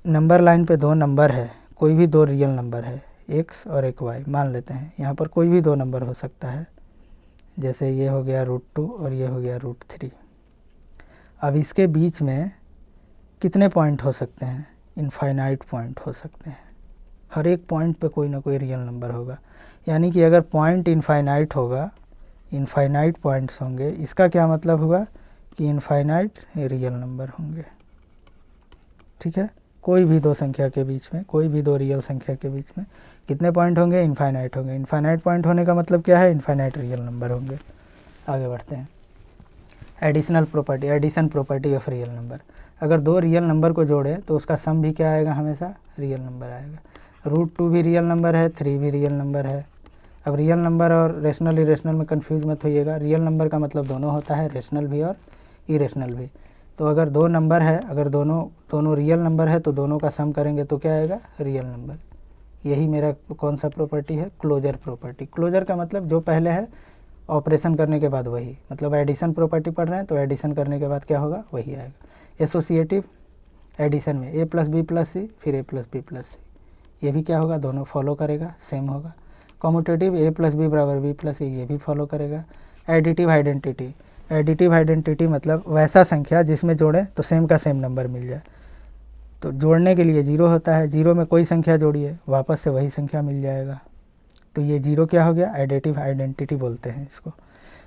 नंबर लाइन पे दो नंबर है, कोई भी दो रियल नंबर है, x और एक y मान लेते हैं। यहाँ पर कोई भी दो नंबर हो सकता है, जैसे ये हो गया √2 और ये हो गया √3। अब इसके बीच में कितने पॉइंट हो सकते हैं, इनफाइनाइट पॉइंट हो सकते हैं। हर एक पॉइंट पे कोई ना कोई रियल नंबर होगा। यानी कि अगर पॉइंट इनफाइनाइट होगा, इनफाइनाइट पॉइंट्स होंगे, इसका क्या मतलब हुआ कि इनफाइनाइट रियल नंबर होंगे। ठीक है, कोई भी दो संख्या के बीच में, कोई भी दो रियल संख्या के बीच में कितने पॉइंट होंगे, इनफाइनाइट होंगे। इनफाइनाइट पॉइंट होने का मतलब क्या है, इनफाइनाइट रियल नंबर होंगे। आगे बढ़ते हैं। Additional property, addition property of real number. अगर दो रियल नंबर को जोड़े तो उसका सम भी क्या आएगा, हमेशा रियल नंबर आएगा। √2 भी रियल नंबर है, 3 भी रियल नंबर है। अब रियल नंबर और रेशनल इरेशनल में कंफ्यूज मत होइएगा। रियल नंबर का मतलब दोनों होता है, रेशनल भी और इरेशनल भी। तो अगर दो नंबर है, अगर दोनों रियल नंबर है तो दोनों का सम करेंगे तो क्या आएगा, रियल नंबर। यही मेरा कौन सा प्रॉपर्टी है, क्लोजर प्रॉपर्टी। क्लोजर का मतलब जो पहले है ऑपरेशन करने के बाद वही, मतलब एडिशन प्रॉपर्टी पढ़ रहे हैं तो एडिशन करने के बाद क्या होगा, वही आएगा। एसोसिएटिव एडिशन में a + b + c फिर a + b + c, ये भी क्या होगा, दोनों फॉलो करेगा, सेम होगा। Commutative a + b = b + c, ये भी फॉलो करेगा। एडिटिव आइडेंटिटी, एडिटिव आइडेंटिटी मतलब वैसा संख्या जिसमें जोड़ें तो सेम का सेम नंबर मिल जाए। तो जोड़ने के लिए 0 होता है, 0 में कोई संख्या जोड़िए, वापस से वही संख्या मिल जाएगा। तो ये 0 क्या हो गया, एडिटिव आइडेंटिटी बोलते हैं इसको।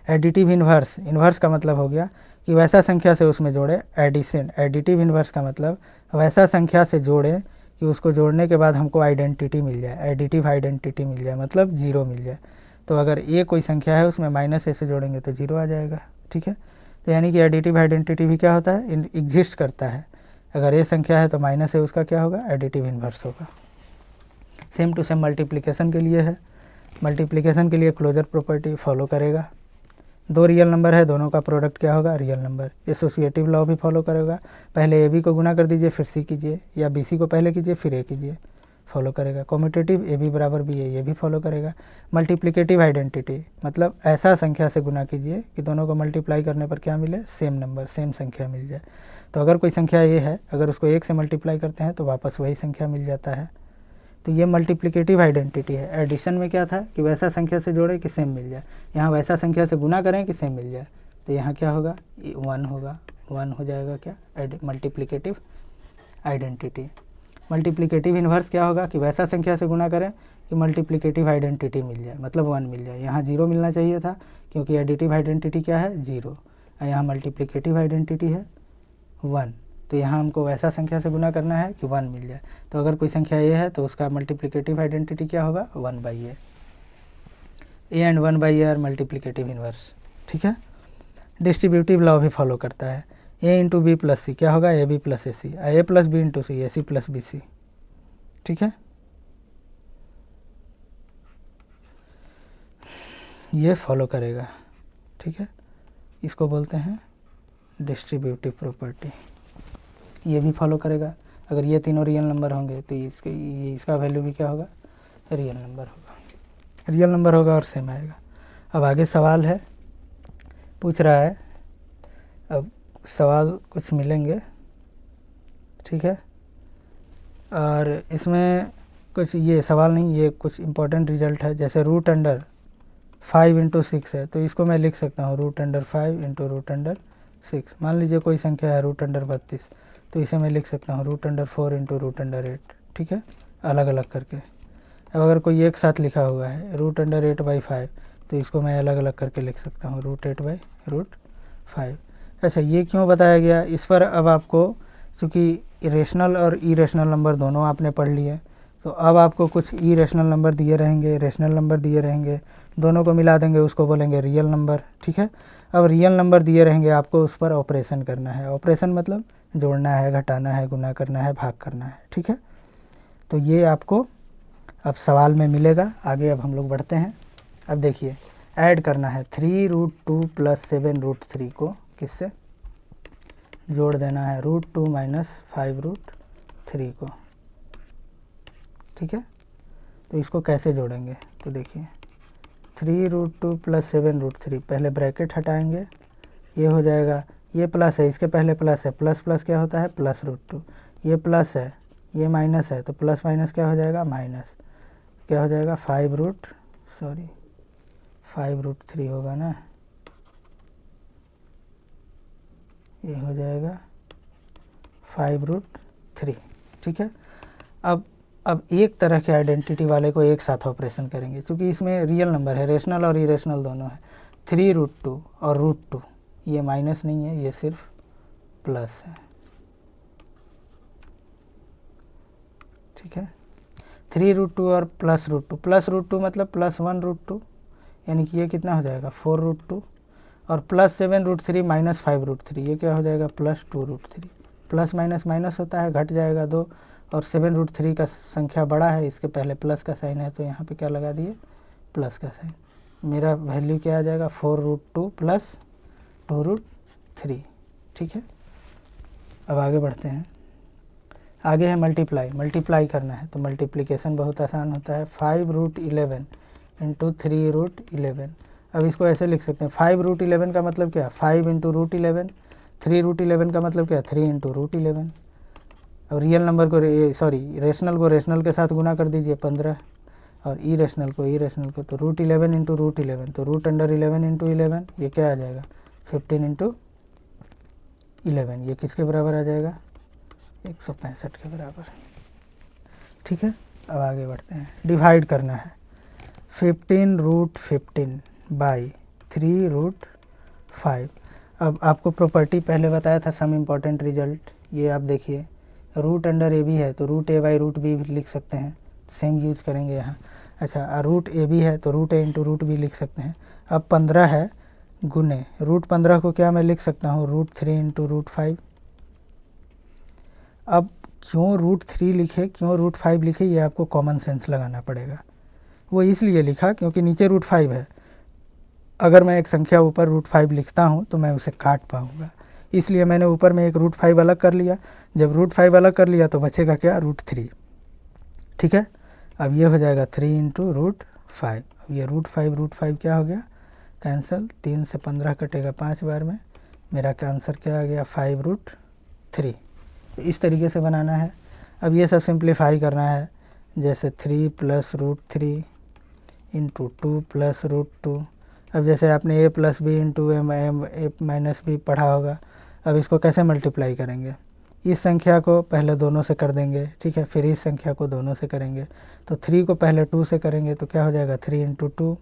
एडिटिव इन्वर्स, इन्वर्स का मतलब हो गया कि वैसा संख्या से उसमें जोड़े, एडिशन। एडिटिव इन्वर्स का मतलब वैसा संख्या से जोड़े कि उसको जोड़ने के बाद हमको आइडेंटिटी मिल जाए, एडिटिव आइडेंटिटी मिल जाए, मतलब 0 मिल जाए। तो अगर a कोई संख्या है उसमें -a से जोड़ेंगे तो 0 आ जाएगा। ठीक है, तो यानी कि एडिटिव आइडेंटिटी भी क्या होता है, एग्जिस्ट करता है। अगर a संख्या है तो -a उसका क्या होगा, एडिटिव इन्वर्स होगा। सेम टू सेम मल्टीप्लिकेशन के लिए है। मल्टीप्लिकेशन के लिए क्लोजर प्रॉपर्टी फॉलो करेगा। दो रियल नंबर है, दोनों का प्रोडक्ट क्या होगा, रियल नंबर। एसोसिएटिव लॉ भी फॉलो करेगा, पहले ए बी को गुना कर दीजिए फिर सी कीजिए, या बी सी को पहले कीजिए फिर ए कीजिए, फॉलो करेगा। कॉम्यूटेटिव ए बी बराबर बी है, ये भी फॉलो करेगा। मल्टीप्लिकेटिव आइडेंटिटी मतलब ऐसा संख्या से गुना कीजिए कि दोनों को मल्टीप्लाई करने पर क्या मिले, सेम नंबर, सेम संख्या मिल जाए। तो अगर कोई संख्या ए है, अगर उसको 1 से मल्टीप्लाई करते हैं तो वापस वही संख्या मिल जाता है। तो ये मल्टीप्लिकेटिव आइडेंटिटी है। एडिशन में क्या था कि वैसा संख्या से जोड़े कि सेम मिल जाए, यहाँ वैसा संख्या से गुना करें कि सेम मिल जाए। तो यहाँ क्या होगा, 1 होगा, 1 हो जाएगा क्या, मल्टीप्लिकेटिव आइडेंटिटी। मल्टीप्लिकेटिव इन्वर्स क्या होगा कि वैसा संख्या से गुना करें कि मल्टीप्लिकेटिव आइडेंटिटी मिल जाए, मतलब 1 मिल जाए। यहाँ 0 मिलना चाहिए था क्योंकि एडिटिव आइडेंटिटी क्या है, 0। यहाँ मल्टीप्लिकेटिव आइडेंटिटी है 1, तो यहाँ हमको वैसा संख्या से गुना करना है कि 1 मिल जाए। तो अगर कोई संख्या ए है तो उसका मल्टीप्लिकेटिव आइडेंटिटी क्या होगा, 1/a। A and 1/a are multiplicative inverse, ठीक है। डिस्ट्रीब्यूटिव लॉ भी फॉलो करता है। A into b plus c क्या होगा, a b plus a c, a plus b into c, a c plus b c, ठीक है। ये फॉलो करेगा, ठीक है। इसको बोलते हैं डिस्ट्रीब्यूटिव प्रॉपर्टी। ये भी फॉलो करेगा। अगर ये तीनों रियल नंबर होंगे तो इसका वैल्यू भी क्या होगा, रियल नंबर होगा, रियल नंबर होगा और सेम आएगा। अब आगे सवाल है, पूछ रहा है, अब सवाल कुछ मिलेंगे, ठीक है। और इसमें कुछ ये सवाल नहीं, ये कुछ इम्पोर्टेंट रिजल्ट है। जैसे रूट अंडर 5 इंटू 6 है तो इसको मैं लिख सकता हूँ root under 5 into root under 6। मान लीजिए कोई संख्या है रूट अंडर 32, तो इसे मैं लिख सकता हूँ root under 4 into root under 8, ठीक है, अलग अलग करके। अब अगर कोई एक साथ लिखा हुआ है रूट अंडर 8/5 तो इसको मैं अलग अलग करके लिख सकता हूँ रूट 8/5। अच्छा, ये क्यों बताया गया, इस पर अब आपको, चूँकि रेशनल और इरेशनल नंबर दोनों आपने पढ़ लिए, तो अब आपको कुछ इरेशनल नंबर दिए रहेंगे, रेशनल नंबर दिए रहेंगे, दोनों को मिला देंगे, उसको बोलेंगे रियल नंबर, ठीक है। अब रियल नंबर दिए रहेंगे, आपको उस पर ऑपरेशन करना है। ऑपरेशन मतलब जोड़ना है, घटाना है, गुना करना है, भाग करना है, ठीक है। तो ये आपको अब सवाल में मिलेगा। आगे अब हम लोग बढ़ते हैं। अब देखिए, ऐड करना है 3√2 + 7√3 को किससे जोड़ देना है, √2 - 5√3 को, ठीक है। तो इसको कैसे जोड़ेंगे, तो देखिए 3√2 + 7√3, पहले ब्रैकेट हटाएंगे, ये हो जाएगा, ये प्लस है, इसके पहले प्लस है, प्लस प्लस क्या होता है, +√2, ये प्लस है, ये माइनस है, तो प्लस माइनस क्या हो जाएगा, माइनस, क्या हो जाएगा 5√3 होगा ना, ये हो जाएगा 5√3, ठीक है। अब एक तरह के आइडेंटिटी वाले को एक साथ ऑपरेशन करेंगे, क्योंकि इसमें रियल नंबर है, रेशनल और इरेशनल दोनों है। 3√2 और √2, ये माइनस नहीं है, ये सिर्फ प्लस है, ठीक है। 3√2 और +√2 मतलब +1√2, यानी कि ये कितना हो जाएगा 4√2, और +7√3 - 5√3, ये क्या हो जाएगा +2√3। प्लस माइनस माइनस होता है, घट जाएगा 2, और 7√3 का संख्या बड़ा है, इसके पहले प्लस का साइन है, तो यहाँ पे क्या लगा दिए, प्लस का साइन। मेरा वैल्यू क्या आ जाएगा 4√2 + 2√3, ठीक है। अब आगे बढ़ते हैं। आगे है मल्टीप्लाई करना है, तो मल्टीप्लिकेशन बहुत आसान होता है। 5√11 इंटू 3√11। अब इसको ऐसे लिख सकते हैं, 5√11 का मतलब क्या, 5 इंटू √11, 3√11 का मतलब क्या, 3 इंटू √11। अब रियल नंबर को रेशनल को रेशनल के साथ गुना कर दीजिए 15, और इरेशनल को तो √11 इंटू √11, तो √11 इंटू 11, ये क्या आ जाएगा 15 इंटू 11, ये किसके बराबर आ जाएगा 165 के बराबर, ठीक है। अब आगे बढ़ते हैं। डिवाइड करना है 15√15 बाई 3√5। अब आपको प्रॉपर्टी पहले बताया था, सम इम्पॉर्टेंट रिजल्ट, ये आप देखिए, रूट अंडर ए बी है तो √a/√b भी लिख सकते हैं, सेम यूज करेंगे यहाँ। अच्छा, √ab है तो √a इंटू √b लिख सकते हैं। अब 15 है गुने √15 को क्या मैं लिख सकता हूँ √3 इंटू √5। अब क्यों √3 लिखे, क्यों √5 लिखे, ये आपको कॉमन सेंस लगाना पड़ेगा। वो इसलिए लिखा क्योंकि नीचे √5 है, अगर मैं एक संख्या ऊपर √5 लिखता हूँ तो मैं उसे काट पाऊँगा, इसलिए मैंने ऊपर में एक √5 अलग कर लिया। जब √5 अलग कर लिया तो बचेगा क्या, √3। ठीक है। अब ये हो जाएगा 3 इंटू रूट 5। अब ये रूट 5 क्या हो गया, कैंसिल, 3 से 15 कटेगा 5 बार में, मेरा आंसर क्या आ गया 5√3। इस तरीके से बनाना है। अब ये सब सिंप्लीफाई करना है, जैसे 3 प्लस √3 इंटू 2 प्लस √2। अब जैसे आपने a plus b into a minus b पढ़ा होगा, अब इसको कैसे मल्टीप्लाई करेंगे, इस संख्या को पहले दोनों से कर देंगे, ठीक है, फिर इस संख्या को दोनों से करेंगे। तो 3 को पहले 2 से करेंगे तो क्या हो जाएगा 3 इंटू 2।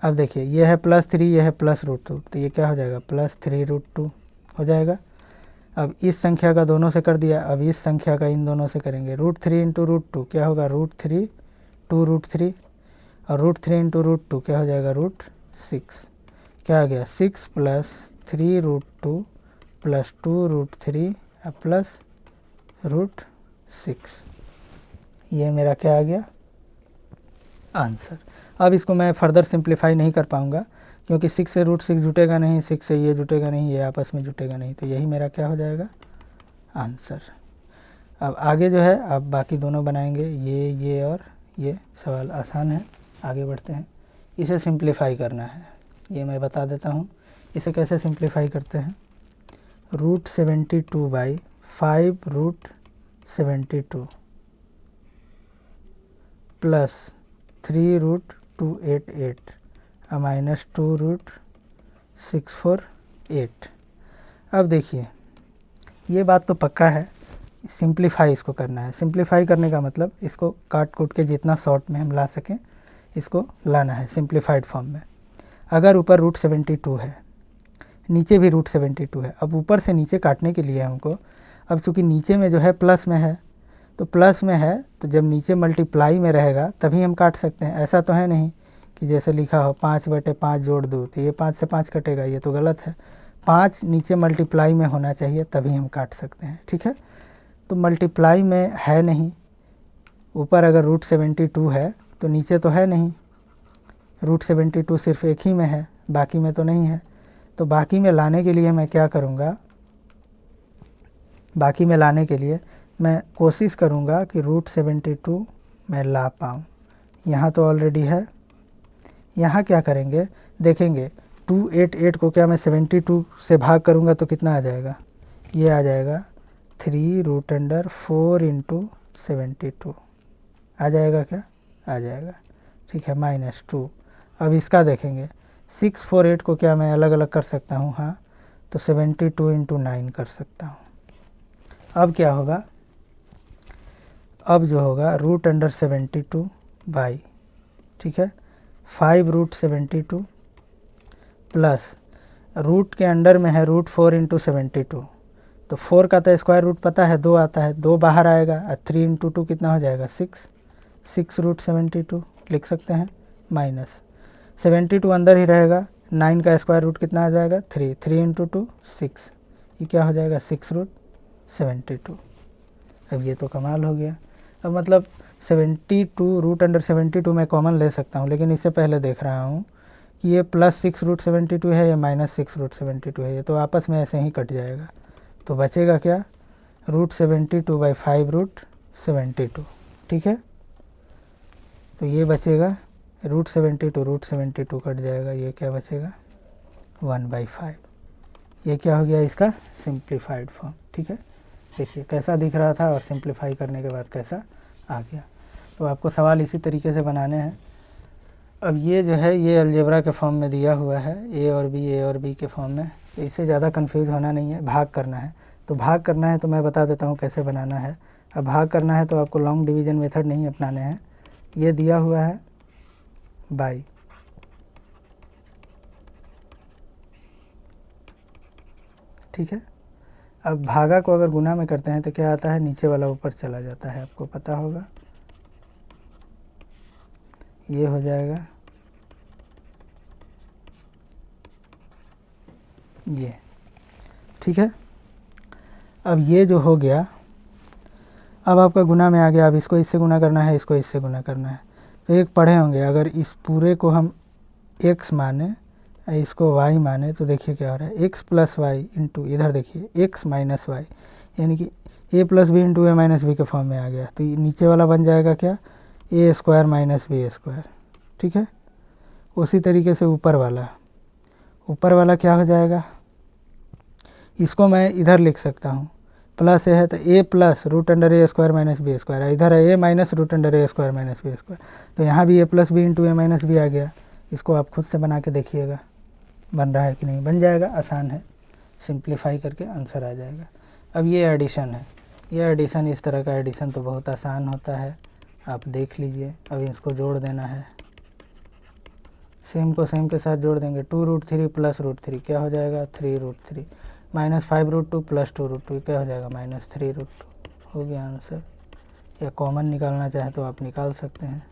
अब देखिए ये है +3, ये है +√2, तो ये क्या हो जाएगा +3√2 हो जाएगा। अब इस संख्या का दोनों से कर दिया, अब इस संख्या का इन दोनों से करेंगे। √3 इंटू √2 क्या होगा √3, 2√3, और √3 इंटू √2 क्या हो जाएगा √6। क्या आ गया 6 प्लस 3√2 प्लस 2√3 प्लस √6। ये मेरा क्या आ गया आंसर। अब इसको मैं फर्दर सिंप्लीफाई नहीं कर पाऊँगा, क्योंकि 6 से √6 जुटेगा नहीं, 6 से ये जुटेगा नहीं, ये आपस में जुटेगा नहीं, तो यही मेरा क्या हो जाएगा आंसर। अब आगे जो है अब बाकी दोनों बनाएंगे, ये और ये। सवाल आसान है, आगे बढ़ते हैं। इसे सिंप्लीफाई करना है, ये मैं बता देता हूँ इसे कैसे सिंप्लीफाई करते हैं। √72 बाई 5√72 प्लस 3√288 माइनस 2√648। अब देखिए ये बात तो पक्का है, सिंप्लीफाई इसको करना है। सिंप्लीफाई करने का मतलब इसको काट कूट के जितना शॉर्ट में हम ला सकें इसको लाना है सिंप्लीफाइड फॉर्म में। अगर ऊपर √72 है, नीचे भी √72 है, अब ऊपर से नीचे काटने के लिए हमको, अब चूँकि नीचे में जो है प्लस में है, तो प्लस में है तो जब नीचे मल्टीप्लाई में रहेगा तभी हम काट सकते हैं। ऐसा तो है नहीं कि जैसे लिखा हो 5/5 जोड़ दो, तो ये 5 से 5 कटेगा, ये तो गलत है। 5 नीचे मल्टीप्लाई में होना चाहिए तभी हम काट सकते हैं, ठीक है। तो मल्टीप्लाई में है नहीं, ऊपर अगर √72 है तो नीचे तो है नहीं, √72 सिर्फ एक ही में है, बाकी में तो नहीं है। तो बाकी में लाने के लिए मैं क्या करूँगा, बाकी में लाने के लिए मैं कोशिश करूँगा कि √72 मैं ला पाऊँ। यहाँ तो ऑलरेडी है, यहाँ क्या करेंगे देखेंगे, 288 को क्या मैं 72 से भाग करूँगा तो कितना आ जाएगा, ये आ जाएगा 3√4 इंटू 72 आ जाएगा, क्या आ जाएगा, ठीक है, -2। अब इसका देखेंगे 648 को क्या मैं अलग अलग कर सकता हूँ, हाँ, तो 72 इंटू 9 कर सकता हूँ। अब क्या होगा, अब जो होगा √72 बाई, ठीक है, 5√72 प्लस रूट के अंडर में है √4 इंटू 72, तो 4 का तो स्क्वायर रूट पता है 2 आता है, 2 बाहर आएगा, 3 इंटू 2 कितना हो जाएगा 6√72 लिख सकते हैं, माइनस 72 अंदर ही रहेगा, 9 का स्क्वायर रूट कितना आ जाएगा 3, 3 इंटू 2 6, ये क्या हो जाएगा 6√72। अब ये तो कमाल हो गया। अब मतलब 72 √72 मैं कॉमन ले सकता हूँ, लेकिन इससे पहले देख रहा हूँ कि ये +6√72 है या -6√72 है, ये तो आपस में ऐसे ही कट जाएगा। तो बचेगा क्या √72 बाई 5√72, ठीक है। तो ये बचेगा √72 कट जाएगा, ये क्या बचेगा 1/5। ये क्या हो गया इसका सिंप्लीफाइड फॉर्म, ठीक है। देखिए कैसा दिख रहा था और सिंप्लीफाई करने के बाद कैसा आ गया। तो आपको सवाल इसी तरीके से बनाने हैं। अब ये जो है ये अलजेब्रा के फॉर्म में दिया हुआ है, ए और बी के फॉर्म में, तो इससे ज़्यादा कंफ्यूज होना नहीं है, भाग करना है। तो भाग करना है तो मैं बता देता हूँ कैसे बनाना है। अब भाग करना है तो आपको लॉन्ग डिवीज़न मेथड नहीं अपनाने हैं। ये दिया हुआ है बाई, ठीक है। अब भागा को अगर गुना में करते हैं तो क्या आता है, नीचे वाला ऊपर चला जाता है, आपको पता होगा। ये हो जाएगा ये, ठीक है। अब ये जो हो गया, अब आपका गुना में आ गया। अब इसको इससे गुना करना है, इसको इससे गुना करना है। तो एक पढ़े होंगे, अगर इस पूरे को हम x माने, इसको y माने, तो देखिए क्या हो रहा है x प्लस वाई इंटू, इधर देखिए x माइनस वाई, यानी कि ए plus b into a minus B के फॉर्म में आ गया। तो ये नीचे वाला बन जाएगा क्या, ए स्क्वायर माइनस बी स्क्वायर, ठीक है। उसी तरीके से ऊपर वाला क्या हो जाएगा, इसको मैं इधर लिख सकता हूँ, प्लस ए है तो ए प्लस रूट अंडर ए स्क्वायर माइनस बी स्क्वायर, इधर है ए माइनस रूट अंडर ए स्क्वायर माइनस बी स्क्वायर। तो यहाँ भी ए plus b into a minus B आ गया। इसको आप खुद से बना के देखिएगा बन रहा है कि नहीं। बन जाएगा, आसान है, सिंप्लीफाई करके आंसर आ जाएगा। अब ये एडिशन है, ये एडिशन, इस तरह का एडिशन तो बहुत आसान होता है, आप देख लीजिए। अब इसको जोड़ देना है, सेम को सेम के साथ जोड़ देंगे। 2√3 प्लस √3 क्या हो जाएगा, 3√3 माइनस 5√2 प्लस 2√2 क्या हो जाएगा, माइनस 3√2 हो गया आंसर। या कॉमन निकालना चाहे तो आप निकाल सकते हैं,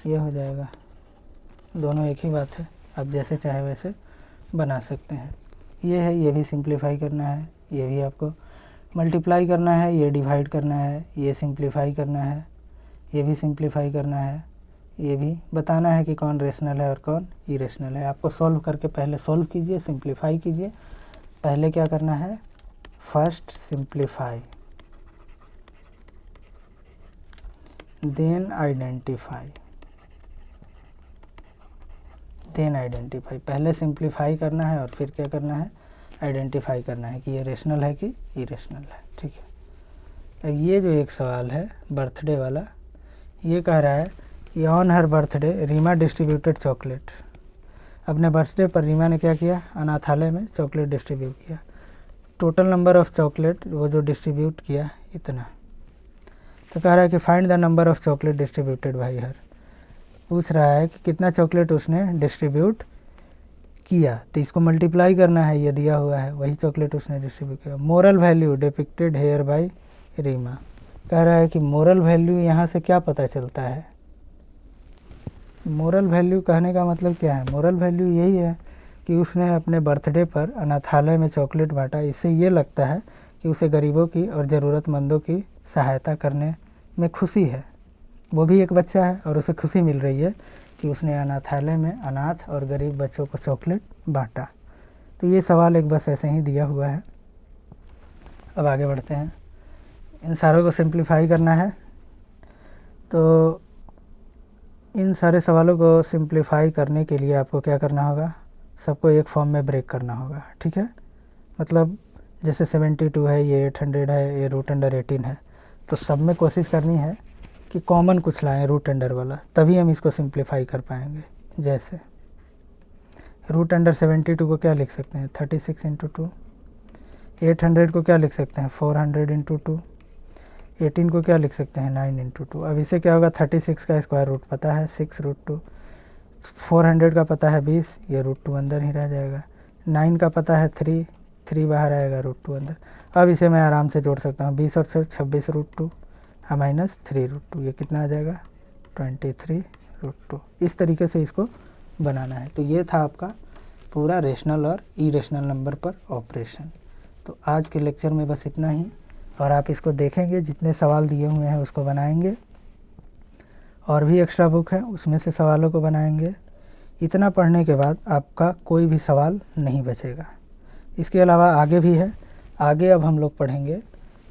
ये हो जाएगा। दोनों एक ही बात है, आप जैसे चाहे वैसे बना सकते हैं। ये है, ये भी सिंप्लीफाई करना है, ये भी आपको मल्टीप्लाई करना है, ये डिवाइड करना है, ये सिंप्लीफाई करना है, ये भी सिंप्लीफाई करना है, ये भी बताना है कि कौन रेशनल है और कौन इरेशनल है। आपको सॉल्व करके पहले सॉल्व कीजिए, सिंप्लीफाई कीजिए। पहले क्या करना है, फर्स्ट सिंप्लीफाई देन आइडेंटिफाई, पहले सिंप्लीफाई करना है और फिर क्या करना है, आइडेंटिफाई करना है कि ये रेशनल है कि इरेशनल है, ठीक है। अब ये जो एक सवाल है बर्थडे वाला, ये कह रहा है कि on her birthday Reema distributed chocolate. अपने बर्थडे पर रीमा ने क्या किया, अनाथालय में चॉकलेट डिस्ट्रीब्यूट किया। टोटल नंबर ऑफ़ चॉकलेट वो जो डिस्ट्रीब्यूट किया इतना। तो कह रहा है कि find the number of chocolate distributed by हर। पूछ रहा है कि कितना चॉकलेट उसने डिस्ट्रीब्यूट किया, तो इसको मल्टीप्लाई करना है, ये दिया हुआ है, वही चॉकलेट उसने डिस्ट्रीब्यूट किया। Moral value depicted here by Reema. कह रहा है कि मोरल वैल्यू यहाँ से क्या पता चलता है। मोरल वैल्यू कहने का मतलब क्या है, मोरल वैल्यू यही है कि उसने अपने बर्थडे पर अनाथालय में चॉकलेट बांटा। इससे ये लगता है कि उसे गरीबों की और ज़रूरतमंदों की सहायता करने में खुशी है। वो भी एक बच्चा है और उसे खुशी मिल रही है कि उसने अनाथालय में अनाथ और गरीब बच्चों को चॉकलेट बांटा। तो ये सवाल एक बस ऐसे ही दिया हुआ है। अब आगे बढ़ते हैं, इन सारों को सिंप्लीफाई करना है। तो इन सारे सवालों को सिंप्लीफाई करने के लिए आपको क्या करना होगा, सबको एक फॉर्म में ब्रेक करना होगा, ठीक है। मतलब जैसे 72 है, ये 800 है, ये रूट अंडर 18 है, तो सब में कोशिश करनी है कि कॉमन कुछ लाएं रूट अंडर वाला, तभी हम इसको सिंप्लीफाई कर पाएंगे। जैसे रूट अंडर 72 को क्या लिख सकते हैं, 36 × 2। 800 को क्या लिख सकते हैं, 400 × 2। 18 को क्या लिख सकते हैं, 9 × 2। अब इसे क्या होगा, 36 का स्क्वायर रूट पता है 6√2, 400 का पता है 20, ये √2 अंदर ही रह जाएगा। 9 का पता है 3 बाहर आएगा, √2 अंदर। अब इसे मैं आराम से जोड़ सकता हूँ, 20 और 26 √2 माइनस 3√2, ये कितना आ जाएगा, 23√2। इस तरीके से इसको बनाना है। तो ये था आपका पूरा रेशनल और इरेशनल नंबर पर ऑपरेशन। तो आज के लेक्चर में बस इतना ही, और आप इसको देखेंगे, जितने सवाल दिए हुए हैं उसको बनाएंगे, और भी एक्स्ट्रा बुक है उसमें से सवालों को बनाएंगे। इतना पढ़ने के बाद आपका कोई भी सवाल नहीं बचेगा। इसके अलावा आगे भी है, आगे अब हम लोग पढ़ेंगे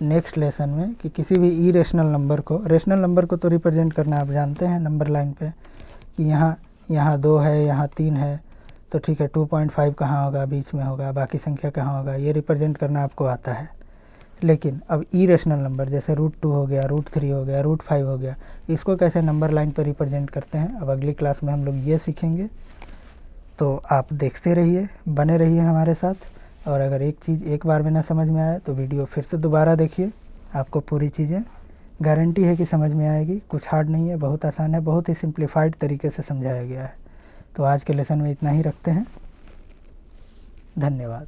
नेक्स्ट लेसन में कि किसी भी इरेशनल नंबर को, रेशनल नंबर को तो रिप्रेजेंट करना आप जानते हैं नंबर लाइन पे, कि यहाँ 2 है, यहाँ 3 है, तो ठीक है 2.5 कहाँ होगा, बीच में होगा, बाकी संख्या कहाँ होगा, ये रिप्रेजेंट करना आपको आता है। लेकिन अब इरेशनल नंबर जैसे √2 हो गया, √3 हो गया, √5 हो गया, इसको कैसे नंबर लाइन पर रिप्रेजेंट करते हैं, अब अगली क्लास में हम लोग ये सीखेंगे। तो आप देखते रहिए, बने रहिए हमारे साथ। और अगर एक चीज़ एक बार में ना समझ में आए तो वीडियो फिर से दोबारा देखिए, आपको पूरी चीज़ें गारंटी है कि समझ में आएगी। कुछ हार्ड नहीं है, बहुत आसान है, बहुत ही सिंप्लीफाइड तरीके से समझाया गया है। तो आज के लेसन में इतना ही रखते हैं, धन्यवाद।